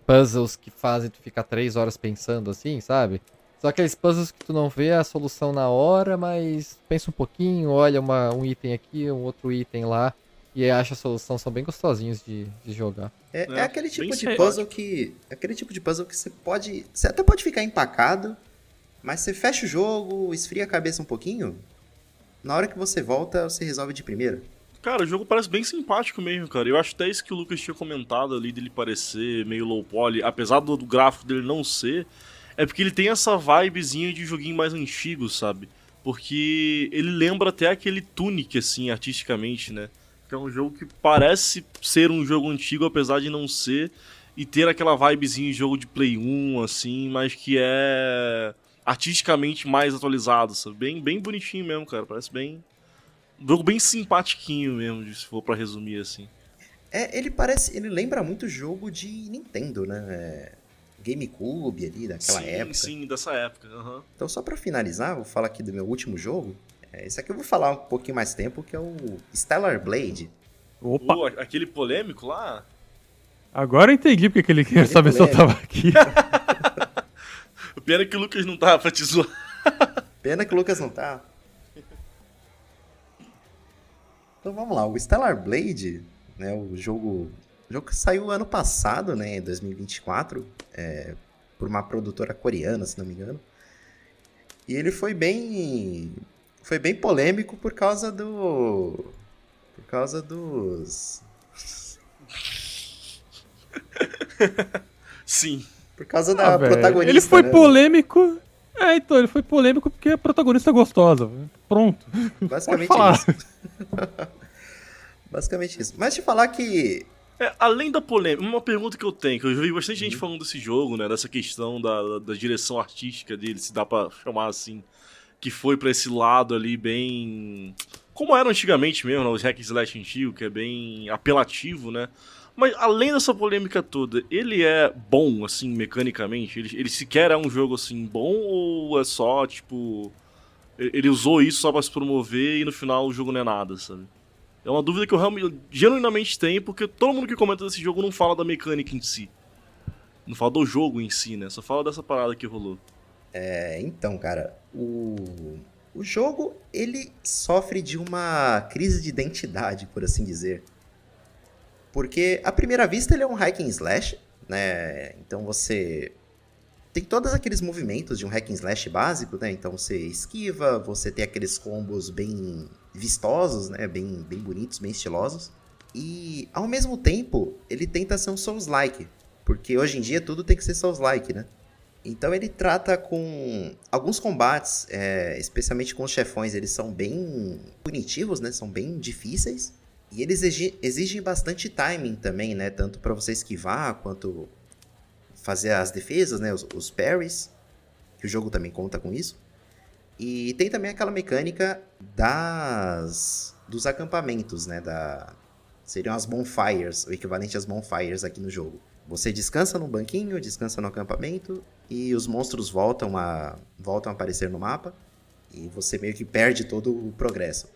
puzzles que fazem tu ficar 3 horas pensando assim, sabe? Só aqueles puzzles que tu não vê a solução na hora, mas pensa um pouquinho, olha um item aqui, um outro item lá, e acha a solução, são bem gostosinhos de jogar. É aquele tipo de puzzle que você até pode ficar empacado, mas você fecha o jogo, esfria a cabeça um pouquinho, na hora que você volta, você resolve de primeira. Cara, o jogo parece bem simpático mesmo, cara. Eu acho até isso que o Lucas tinha comentado ali, dele parecer meio low poly, apesar do gráfico dele não ser, É porque ele tem essa vibezinha de joguinho mais antigo, sabe? Porque ele lembra até aquele Tunic, assim, artisticamente, né? Que é um jogo que parece ser um jogo antigo, apesar de não ser, e ter aquela vibezinha de jogo de Play 1, assim, mas que é artisticamente mais atualizado, sabe? Bem bonitinho mesmo, cara. Parece bem... Um jogo bem simpatiquinho mesmo, se for pra resumir, assim. Ele lembra muito jogo de Nintendo, né? GameCube ali, daquela época. Sim, dessa época. Uhum. Então, só pra finalizar, vou falar aqui do meu último jogo. Esse aqui eu vou falar um pouquinho mais tempo, que é o Stellar Blade. Opa, Aquele polêmico lá? agora eu entendi porque que ele queria saber se eu tava aqui. O pior é que o Lucas não tava pra te zoar. Pena que o Lucas não tá. Então vamos lá, o Stellar Blade, né, o jogo que saiu ano passado, né, em 2024, por uma produtora coreana, se não me engano. E ele foi bem polêmico por causa dos... Sim. Por causa da velho, protagonista, ele foi né? polêmico. Então, ele foi polêmico porque a protagonista é gostosa. velho. Pronto. Basicamente Pode falar. isso. Basicamente isso. Mas te falar que... Além da polêmica, uma pergunta que eu tenho, que eu já vi bastante gente falando desse jogo, né, dessa questão da direção artística dele, se dá pra chamar assim, que foi pra esse lado ali bem... Como era antigamente mesmo, né, os hack and slash antigo, que é bem apelativo, né? Mas além dessa polêmica toda, ele é bom, assim, mecanicamente? Ele sequer é um jogo, assim, bom ou é só, tipo... Ele usou isso só pra se promover e no final o jogo não é nada, sabe? É uma dúvida que eu realmente, genuinamente tenho, porque todo mundo que comenta desse jogo não fala da mecânica em si. Não fala do jogo em si, né? Só fala dessa parada que rolou. Então, cara, o jogo, ele sofre de uma crise de identidade, por assim dizer. Porque, à primeira vista, ele é um hack and slash, né? Então você tem todos aqueles movimentos de um hack and slash básico, né? Então você esquiva, você tem aqueles combos bem vistosos, né? Bem bonitos, bem estilosos. E, ao mesmo tempo, ele tenta ser um Souls-like. Porque hoje em dia tudo tem que ser Souls-like, né? Então ele trata com alguns combates, especialmente com os chefões, eles são bem punitivos, né? São bem difíceis. E eles exigem bastante timing também, né? Tanto para você esquivar, quanto fazer as defesas, né? Os parries, que o jogo também conta com isso. E tem também aquela mecânica dos acampamentos, né? Seriam as bonfires, o equivalente às bonfires aqui no jogo. Você descansa no banquinho, descansa no acampamento, e os monstros voltam a aparecer no mapa, e você meio que perde todo o progresso.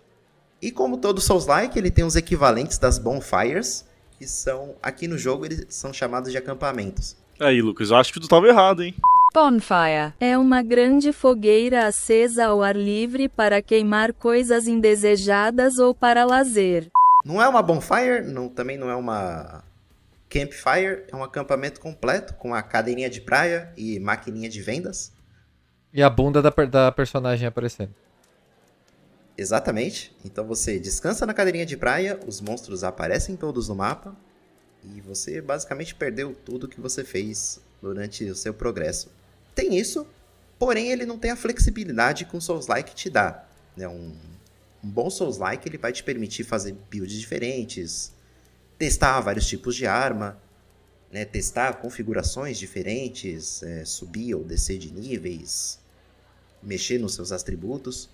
E como todo Souls-like, ele tem os equivalentes das bonfires, que são, aqui no jogo, eles são chamados de acampamentos. Aí, Lucas, eu acho que tu tava errado, hein? Bonfire é uma grande fogueira acesa ao ar livre para queimar coisas indesejadas ou para lazer. Não é uma bonfire, também não é uma campfire, é um acampamento completo, com a cadeirinha de praia e maquininha de vendas. E a bunda da personagem aparecendo. Exatamente. Então você descansa na cadeirinha de praia, os monstros aparecem todos no mapa, e você basicamente perdeu tudo que você fez durante o seu progresso. Tem isso, porém ele não tem a flexibilidade que um Souls-like te dá. Né? Um bom Souls-like ele vai te permitir fazer builds diferentes, testar vários tipos de arma, né? Testar configurações diferentes, subir ou descer de níveis, mexer nos seus atributos.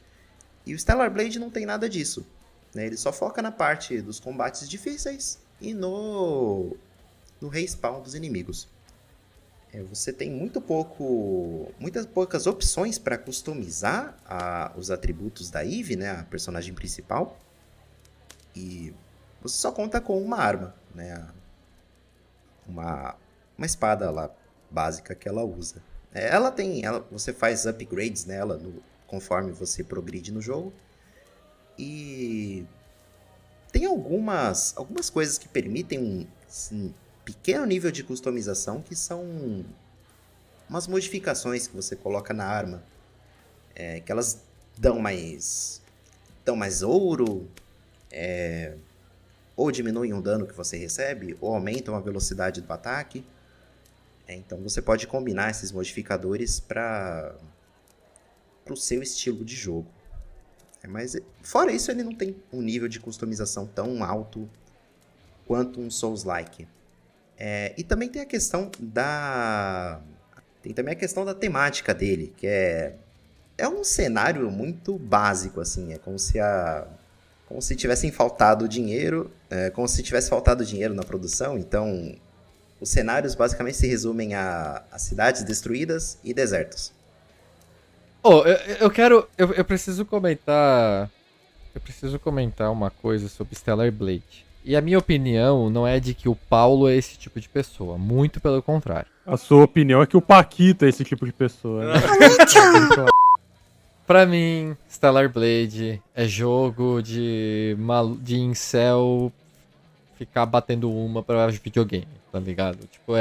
E o Stellar Blade não tem nada disso. Né? Ele só foca na parte dos combates difíceis e no respawn dos inimigos. Você tem muitas poucas opções para customizar os atributos da Eve, né, a personagem principal. E você só conta com uma arma, né, uma espada lá básica que ela usa. Você faz upgrades nela conforme você progride no jogo. E tem algumas coisas que permitem um pequeno nível de customização, que são umas modificações que você coloca na arma, que elas dão mais ouro, ou diminuem o dano que você recebe, ou aumentam a velocidade do ataque. Então você pode combinar esses modificadores para o seu estilo de jogo. Mas fora isso, ele não tem um nível de customização tão alto quanto um Souls-like. E também tem a questão da... Tem também a questão da temática dele, que é um cenário muito básico, assim. É como se tivessem faltado dinheiro, como se tivesse faltado dinheiro na produção. Então, os cenários basicamente se resumem a cidades destruídas e desertos. Eu preciso comentar. Eu preciso comentar uma coisa sobre Stellar Blade. E a minha opinião não é de que o Paulo é esse tipo de pessoa. Muito pelo contrário. A sua opinião é que o Paquito é esse tipo de pessoa, né? Pra mim, Stellar Blade é jogo de incel ficar batendo uma pra videogame, tá ligado? Tipo,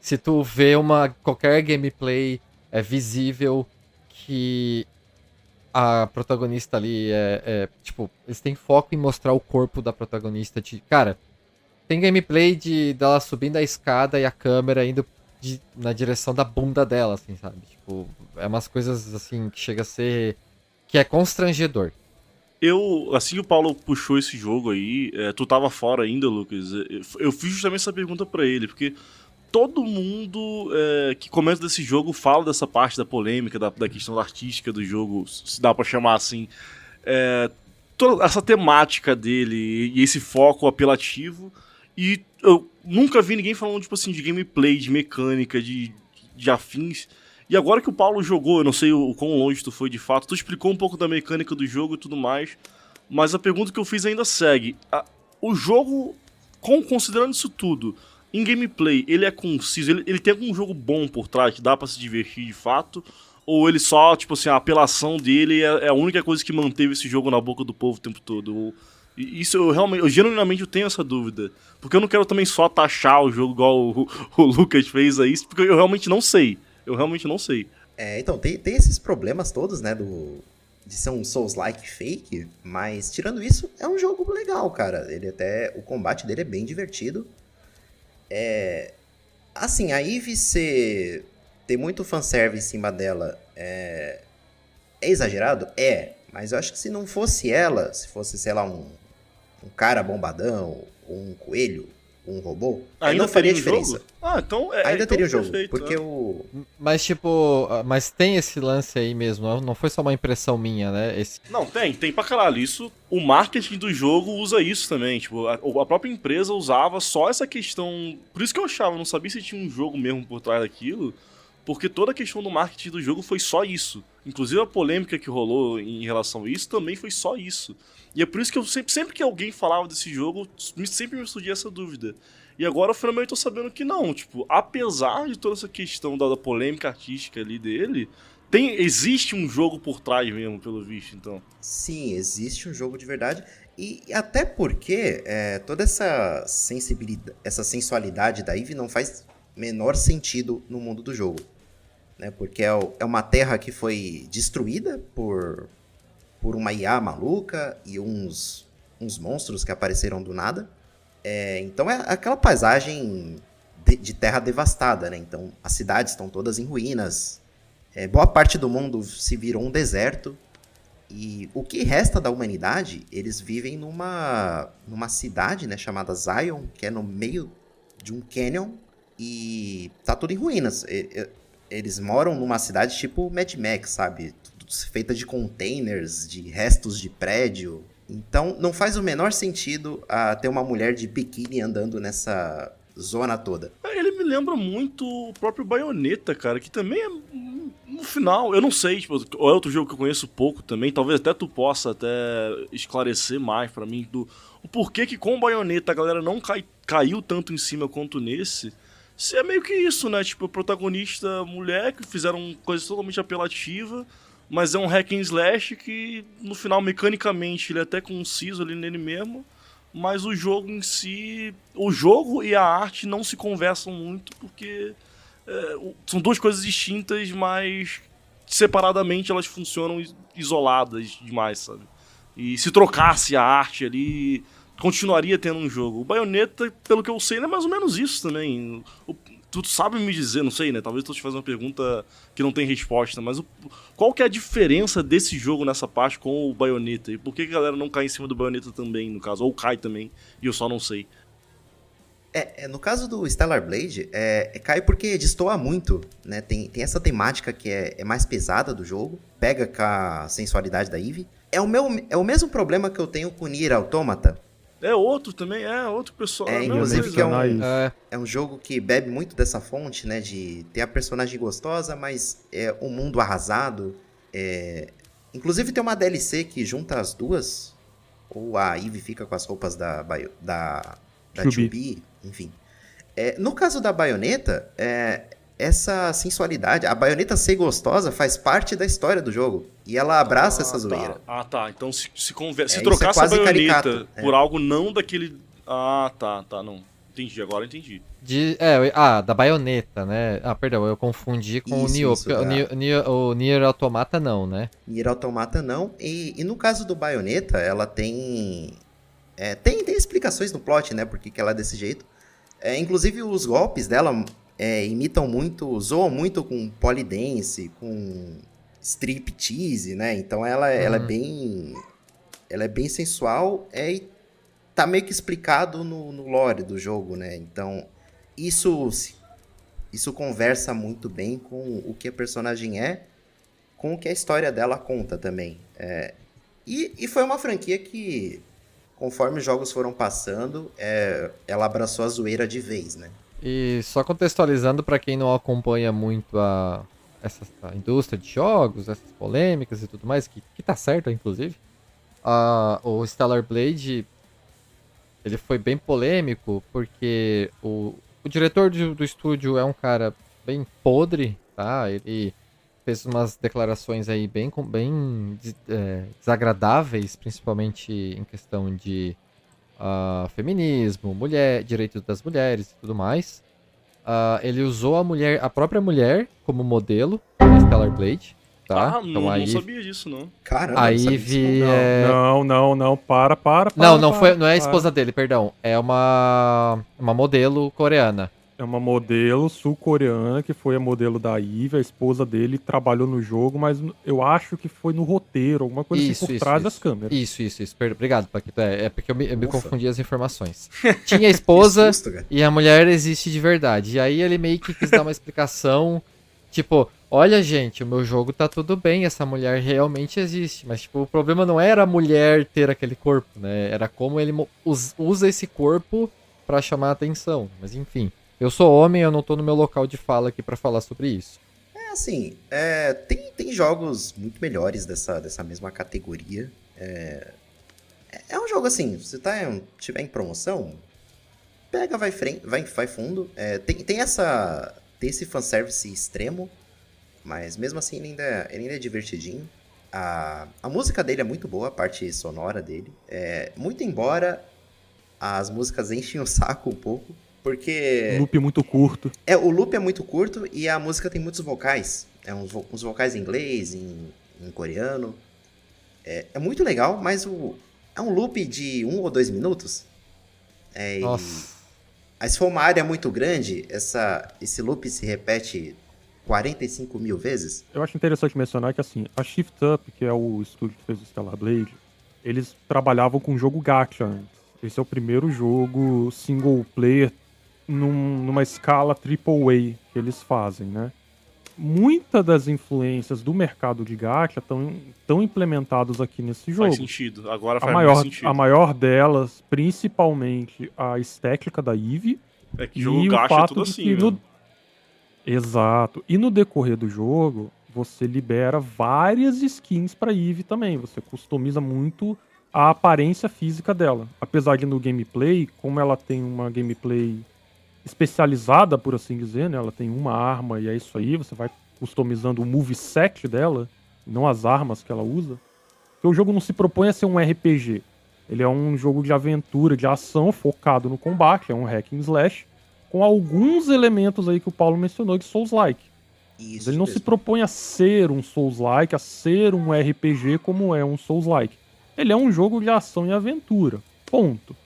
se tu vê qualquer gameplay, é visível que a protagonista ali tipo, eles têm foco em mostrar o corpo da protagonista. Cara, tem gameplay dela subindo a escada e a câmera indo na direção da bunda dela, assim, sabe? Tipo, é umas coisas, assim, que chega a ser... que é constrangedor. Assim que o Paulo puxou esse jogo aí, tu tava fora ainda, Lucas, eu fiz justamente essa pergunta pra ele, porque todo mundo que comenta desse jogo fala dessa parte da polêmica, da questão artística do jogo, se dá pra chamar assim. Toda essa temática dele e esse foco apelativo. E eu nunca vi ninguém falando, tipo assim, de gameplay, de mecânica, de afins. E agora que o Paulo jogou, eu não sei o quão longe tu foi de fato, tu explicou um pouco da mecânica do jogo e tudo mais, mas a pergunta que eu fiz ainda segue. O jogo, considerando isso tudo, em gameplay, ele é conciso, ele tem algum jogo bom por trás que dá pra se divertir de fato? Ou ele só, tipo assim, a apelação dele é a única coisa que manteve esse jogo na boca do povo o tempo todo? Isso eu genuinamente tenho essa dúvida. Porque eu não quero também só taxar o jogo igual o Lucas fez aí, porque eu realmente não sei. Então, tem esses problemas todos, né, de ser um Souls-like fake, mas tirando isso, é um jogo legal, cara. O combate dele é bem divertido. Assim, a Eve ter muito fanservice em cima dela é exagerado? Mas eu acho que se não fosse ela, se fosse, sei lá, um cara bombadão, ou um coelho, um robô, aí não faria diferença. Então ainda teria um jogo, perfeito, porque Mas tipo, mas tem esse lance aí mesmo, não foi só uma impressão minha, né? Não, tem pra caralho. Isso, o marketing do jogo usa isso também. Tipo, a própria empresa usava só essa questão. Por isso que eu achava, eu não sabia se tinha um jogo mesmo por trás daquilo. Porque toda a questão do marketing do jogo foi só isso. Inclusive a polêmica que rolou em relação a isso também foi só isso. E é por isso que eu sempre que alguém falava desse jogo, sempre me surgia essa dúvida. E agora finalmente eu tô sabendo que não. Tipo, apesar de toda essa questão da polêmica artística ali dele, existe um jogo por trás mesmo, pelo visto, então. Sim, existe um jogo de verdade. E até porque toda essa sensibilidade, essa sensualidade da Eve não faz menor sentido no mundo do jogo. Né? Porque é uma terra que foi destruída por uma IA maluca e uns monstros que apareceram do nada. Então é aquela paisagem de terra devastada, né? Então as cidades estão todas em ruínas. Boa parte do mundo se virou um deserto. E o que resta da humanidade, eles vivem numa cidade, né, chamada Zion, que é no meio de um canyon. E tá tudo em ruínas. Eles moram numa cidade tipo Mad Max, sabe? Tudo feita de containers, de restos de prédio. Então não faz o menor sentido ter uma mulher de biquíni andando nessa zona toda. Ele me lembra muito o próprio Bayonetta, cara, que também no final, eu não sei, tipo, é outro jogo que eu conheço pouco também, talvez até tu possa até esclarecer mais pra mim o porquê que com o Bayonetta a galera não caiu tanto em cima quanto nesse. Se é meio que isso, né? Tipo, a protagonista mulher que fizeram coisa totalmente apelativa, mas é um hack and slash que no final mecanicamente ele é até conciso ali nele mesmo, mas o jogo em si, o jogo e a arte não se conversam muito porque são duas coisas distintas, mas separadamente elas funcionam isoladas demais, sabe? E se trocasse a arte ali, continuaria tendo um jogo. O Bayonetta, pelo que eu sei, é mais ou menos isso também. tu sabe me dizer, não sei, né? Talvez eu tô te fazendo uma pergunta que não tem resposta, mas qual que é a diferença desse jogo nessa parte com o Bayonetta? E por que a galera não cai em cima do Bayonetta também, no caso? Ou cai também, e eu só não sei. No caso do Stellar Blade, cai porque destoa muito, né? Tem essa temática que é mais pesada do jogo, pega com a sensualidade da Eve. É o mesmo problema que eu tenho com Nier Automata. É outro também, outro pessoal. Inclusive que é um jogo que bebe muito dessa fonte, né? De ter a personagem gostosa, mas um mundo arrasado. Inclusive tem uma DLC que junta as duas, ou a Eve fica com as roupas da 2B, enfim. No caso da Bayonetta, essa sensualidade, a Bayonetta ser gostosa faz parte da história do jogo. E ela abraça essa zoeira. Tá. Então se trocasse a Bayonetta por algo não daquele... tá, não. Entendi, agora entendi. Da Bayonetta, né? Perdão, eu confundi com o Nioh, porque o Nier Automata não, né? Nier Automata não, e no caso do Bayonetta, ela tem explicações no plot, né? Porque que ela é desse jeito. Inclusive os golpes dela imitam muito, zoam muito com polydance, com striptease, né? Então ela é bem sensual, e tá meio que explicado no lore do jogo, né? Então isso conversa muito bem com o que a personagem com o que a história dela conta também. E foi uma franquia que, conforme os jogos foram passando, ela abraçou a zoeira de vez, né? E só contextualizando para quem não acompanha muito a indústria de jogos, essas polêmicas e tudo mais, que tá certo, inclusive, o Stellar Blade, ele foi bem polêmico porque o diretor do estúdio é um cara bem podre, tá? Ele fez umas declarações aí bem desagradáveis, principalmente em questão de feminismo, direitos das mulheres e tudo mais. Ele usou a própria mulher como modelo na Stellar Blade, tá? Então, não sabia disso, não. Caramba, a Eve Não, para. Não é a esposa dele, perdão. É uma modelo coreana. É uma modelo sul-coreana que foi a modelo da Eve, a esposa dele trabalhou no jogo, mas eu acho que foi no roteiro, alguma coisa assim por trás das câmeras. Isso. Obrigado, Paquito. É porque eu me confundi as informações. Tinha a esposa e a mulher existe de verdade. E aí ele meio que quis dar uma explicação, tipo, olha gente, o meu jogo tá tudo bem, essa mulher realmente existe. Mas tipo, o problema não era a mulher ter aquele corpo, né? Era como ele usa esse corpo pra chamar a atenção. Mas enfim... Eu sou homem, eu não tô no meu local de fala aqui pra falar sobre isso. Tem jogos muito melhores dessa mesma categoria. É um jogo assim, se tiver em promoção, pega, vai fundo. Tem esse fanservice extremo, mas mesmo assim ele ainda é divertidinho. A música dele é muito boa, a parte sonora dele. Muito embora as músicas enchem o saco um pouco. Porque... O loop é muito curto. O loop é muito curto e a música tem muitos vocais. Uns vocais em inglês, em coreano. É muito legal, mas é um loop de 1 ou 2 minutos. Nossa. Aí se for uma área muito grande, esse loop se repete 45 mil vezes. Eu acho interessante mencionar que assim, a Shift Up, que é o estúdio que fez o Stellar Blade, eles trabalhavam com o jogo gacha antes. Esse é o primeiro jogo single player numa escala AAA que eles fazem, né? Muitas das influências do mercado de gacha estão implementadas aqui nesse jogo. Faz sentido, agora faz muito sentido. A maior delas, principalmente a estética da Eve. Que jogo gacha é tudo assim, né? Exato. E no decorrer do jogo, você libera várias skins pra Eve também. Você customiza muito a aparência física dela. Apesar de no gameplay, como ela tem uma gameplay especializada, por assim dizer, né? Ela tem uma arma e é isso aí, você vai customizando o moveset dela, não as armas que ela usa. Porque o jogo não se propõe a ser um RPG. Ele é um jogo de aventura, de ação, focado no combate, é um hack and slash, com alguns elementos aí que o Paulo mencionou de Souls-like. Mas ele não se propõe a ser um Souls-like, a ser um RPG como é um Souls-like. Ele é um jogo de ação e aventura. Ponto.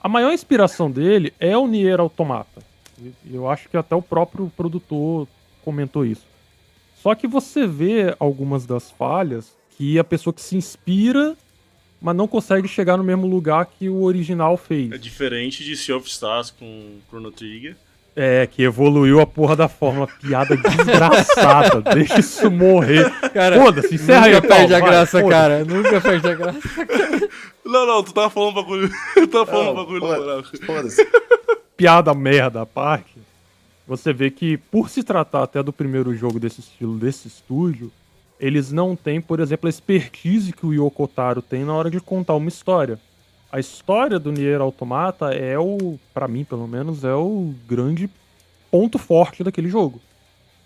A maior inspiração dele é o Nier Automata. E eu acho que até o próprio produtor comentou isso. Só que você vê algumas das falhas que a pessoa que se inspira, mas não consegue chegar no mesmo lugar que o original fez. É diferente de Sea of Stars com Chrono Trigger. Que evoluiu a porra da fórmula. Piada desgraçada. Deixa isso morrer. Cara, foda-se, encerra aí, nunca perde a Paulo, graça, vai, cara. Nunca perde a graça. Não, tu tava falando bagulho. Tu tava falando bagulho na moral. Foda-se. Piada merda à parte. Você vê que, por se tratar até do primeiro jogo desse estilo, desse estúdio, eles não têm, por exemplo, a expertise que o Yoko Taro tem na hora de contar uma história. A história do Nier Automata é pra mim pelo menos, é o grande ponto forte daquele jogo.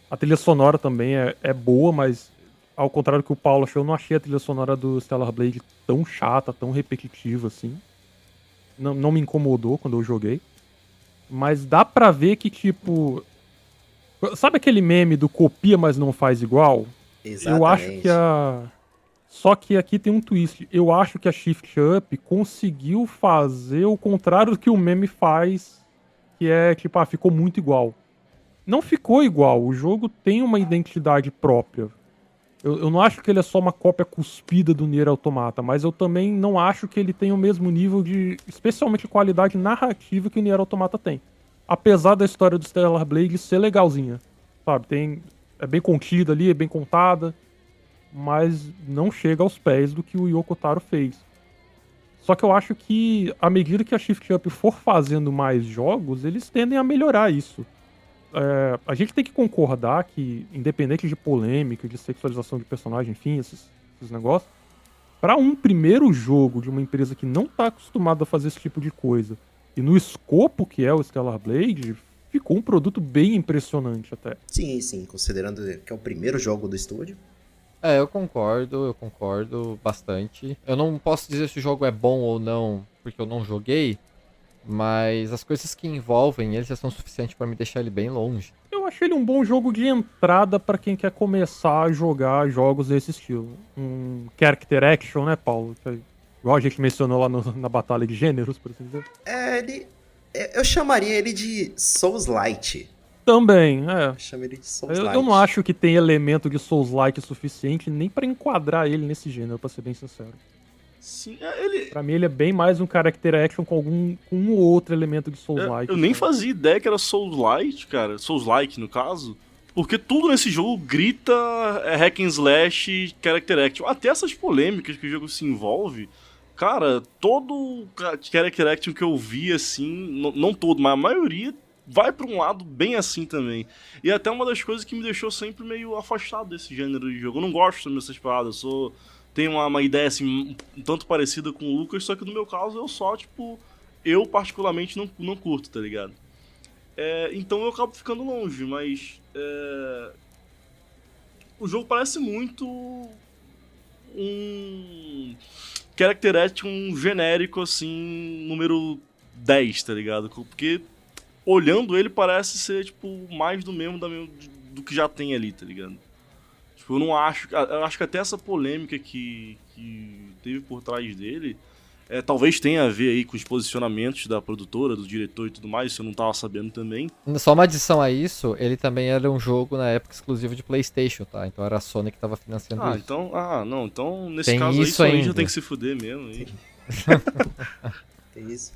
A trilha sonora também é boa, mas ao contrário do que o Paulo achou, eu não achei a trilha sonora do Stellar Blade tão chata, tão repetitiva assim. Não me incomodou quando eu joguei. Mas dá pra ver que, tipo... Sabe aquele meme do copia, mas não faz igual? Exatamente. Eu acho que Só que aqui tem um twist. Eu acho que a Shift Up conseguiu fazer o contrário do que o meme faz, que é, tipo, ficou muito igual. Não ficou igual. O jogo tem uma identidade própria. Eu não acho que ele é só uma cópia cuspida do Nier Automata, mas eu também não acho que ele tem o mesmo nível de, especialmente, qualidade narrativa que o Nier Automata tem. Apesar da história do Stellar Blade ser legalzinha, sabe? É bem contida ali, é bem contada, mas não chega aos pés do que o Yoko Taro fez. Só que eu acho que, à medida que a Shift Up for fazendo mais jogos, eles tendem a melhorar isso. A gente tem que concordar que, independente de polêmica, de sexualização de personagem, enfim, esses negócios, para um primeiro jogo de uma empresa que não tá acostumada a fazer esse tipo de coisa, e no escopo que é o Stellar Blade, ficou um produto bem impressionante até. Sim, considerando que é o primeiro jogo do estúdio. Eu concordo bastante. Eu não posso dizer se o jogo é bom ou não, porque eu não joguei, mas as coisas que envolvem ele já são suficientes pra me deixar ele bem longe. Eu achei ele um bom jogo de entrada pra quem quer começar a jogar jogos desse estilo. Um character action, né, Paulo? Igual a gente mencionou lá na batalha de gêneros, por assim dizer. Eu chamaria ele de Souls-like. Também, Eu chamo ele de Souls-like. Eu não acho que tem elemento de Souls-like suficiente nem pra enquadrar ele nesse gênero, pra ser bem sincero. Sim, Pra mim ele é bem mais um character action com um ou outro elemento de Souls-like. Eu nem fazia ideia que era Souls-like, cara. Souls-like, no caso. Porque tudo nesse jogo grita hack and slash, character action. Até essas polêmicas que o jogo se envolve. Cara, todo character action que eu vi, assim... Não todo, mas a maioria vai pra um lado bem assim também. E até uma das coisas que me deixou sempre meio afastado desse gênero de jogo. Eu não gosto dessas paradas, tenho uma ideia assim, um tanto parecida com o Lucas, só que no meu caso eu particularmente não curto, tá ligado? Então eu acabo ficando longe, mas o jogo parece muito um character action genérico, assim, número 10, tá ligado? Porque olhando ele parece ser, tipo, mais do mesmo do que já tem ali, tá ligado? Eu não acho... Eu acho que até essa polêmica que teve por trás dele talvez tenha a ver aí com os posicionamentos da produtora, do diretor e tudo mais, isso eu não tava sabendo também. Só uma adição a isso, ele também era um jogo na época exclusivo de PlayStation, tá? Então era a Sony que tava financiando isso. Então nesse tem caso aí isso Sony ainda. já tem que se fuder mesmo. Tem isso.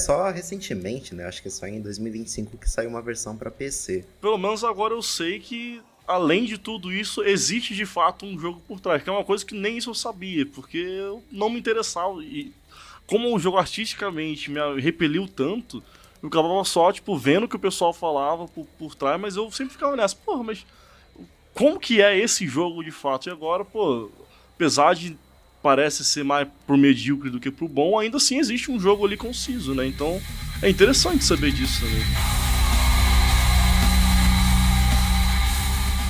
Só recentemente, né? Acho que é só em 2025 que saiu uma versão pra PC. Pelo menos agora eu sei que além de tudo isso, existe de fato um jogo por trás, que é uma coisa que nem isso eu sabia, porque eu não me interessava. E como o jogo artisticamente me repeliu tanto, eu acabava só, tipo, vendo o que o pessoal falava por trás, mas eu sempre ficava nessa, porra, mas como que é esse jogo de fato? E agora, pô, apesar de parece ser mais pro medíocre do que pro bom, ainda assim existe um jogo ali conciso, né? Então é interessante saber disso também.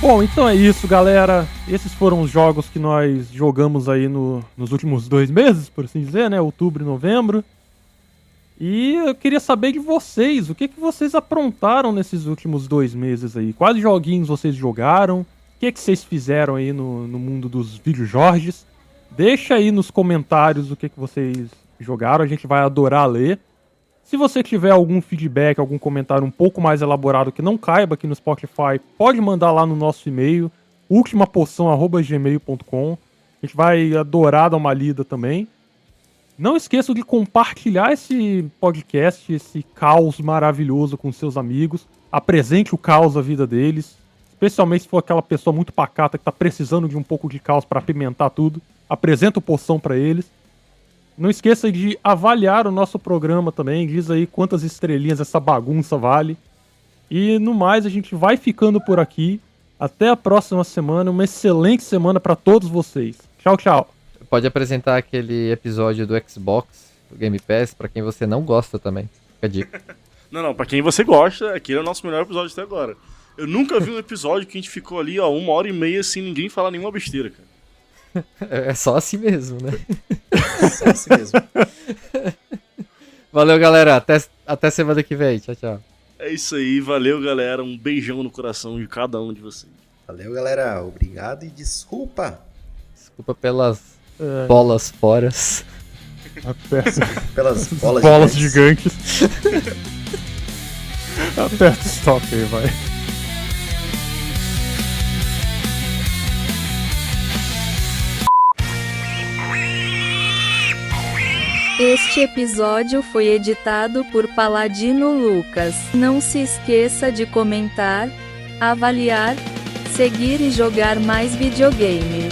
Bom, então é isso, galera. Esses foram os jogos que nós jogamos aí nos últimos 2 meses, por assim dizer, né? Outubro e novembro. E eu queria saber de vocês, o que vocês aprontaram nesses últimos 2 meses aí? Quais joguinhos vocês jogaram? O que vocês fizeram aí no mundo dos videojorges? Deixa aí nos comentários o que vocês jogaram, a gente vai adorar ler. Se você tiver algum feedback, algum comentário um pouco mais elaborado que não caiba aqui no Spotify, pode mandar lá no nosso e-mail, ultimapoção@gmail.com. A gente vai adorar dar uma lida também. Não esqueçam de compartilhar esse podcast, esse caos maravilhoso com seus amigos. Apresente o caos à vida deles. Especialmente se for aquela pessoa muito pacata que tá precisando de um pouco de caos para apimentar tudo. Apresenta o poção para eles. Não esqueça de avaliar o nosso programa também. Diz aí quantas estrelinhas essa bagunça vale. E no mais, a gente vai ficando por aqui. Até a próxima semana. Uma excelente semana para todos vocês. Tchau, tchau. Pode apresentar aquele episódio do Xbox, do Game Pass, pra quem você não gosta também. Fica a dica. Não, pra quem você gosta, aquele é o nosso melhor episódio até agora. Eu nunca vi um episódio que a gente ficou ali, ó, 1h30 sem ninguém falar nenhuma besteira, cara. É só assim mesmo, né? Só assim mesmo. Valeu, galera. Até semana que vem. Tchau, tchau. É isso aí, valeu, galera. Um beijão no coração de cada um de vocês. Valeu, galera. Obrigado e desculpa. Desculpa pelas bolas foras. Pelas bolas, Bolas gigantes. Aperta o stop aí, vai. Este episódio foi editado por Paladino Lucas. Não se esqueça de comentar, avaliar, seguir e jogar mais videogame.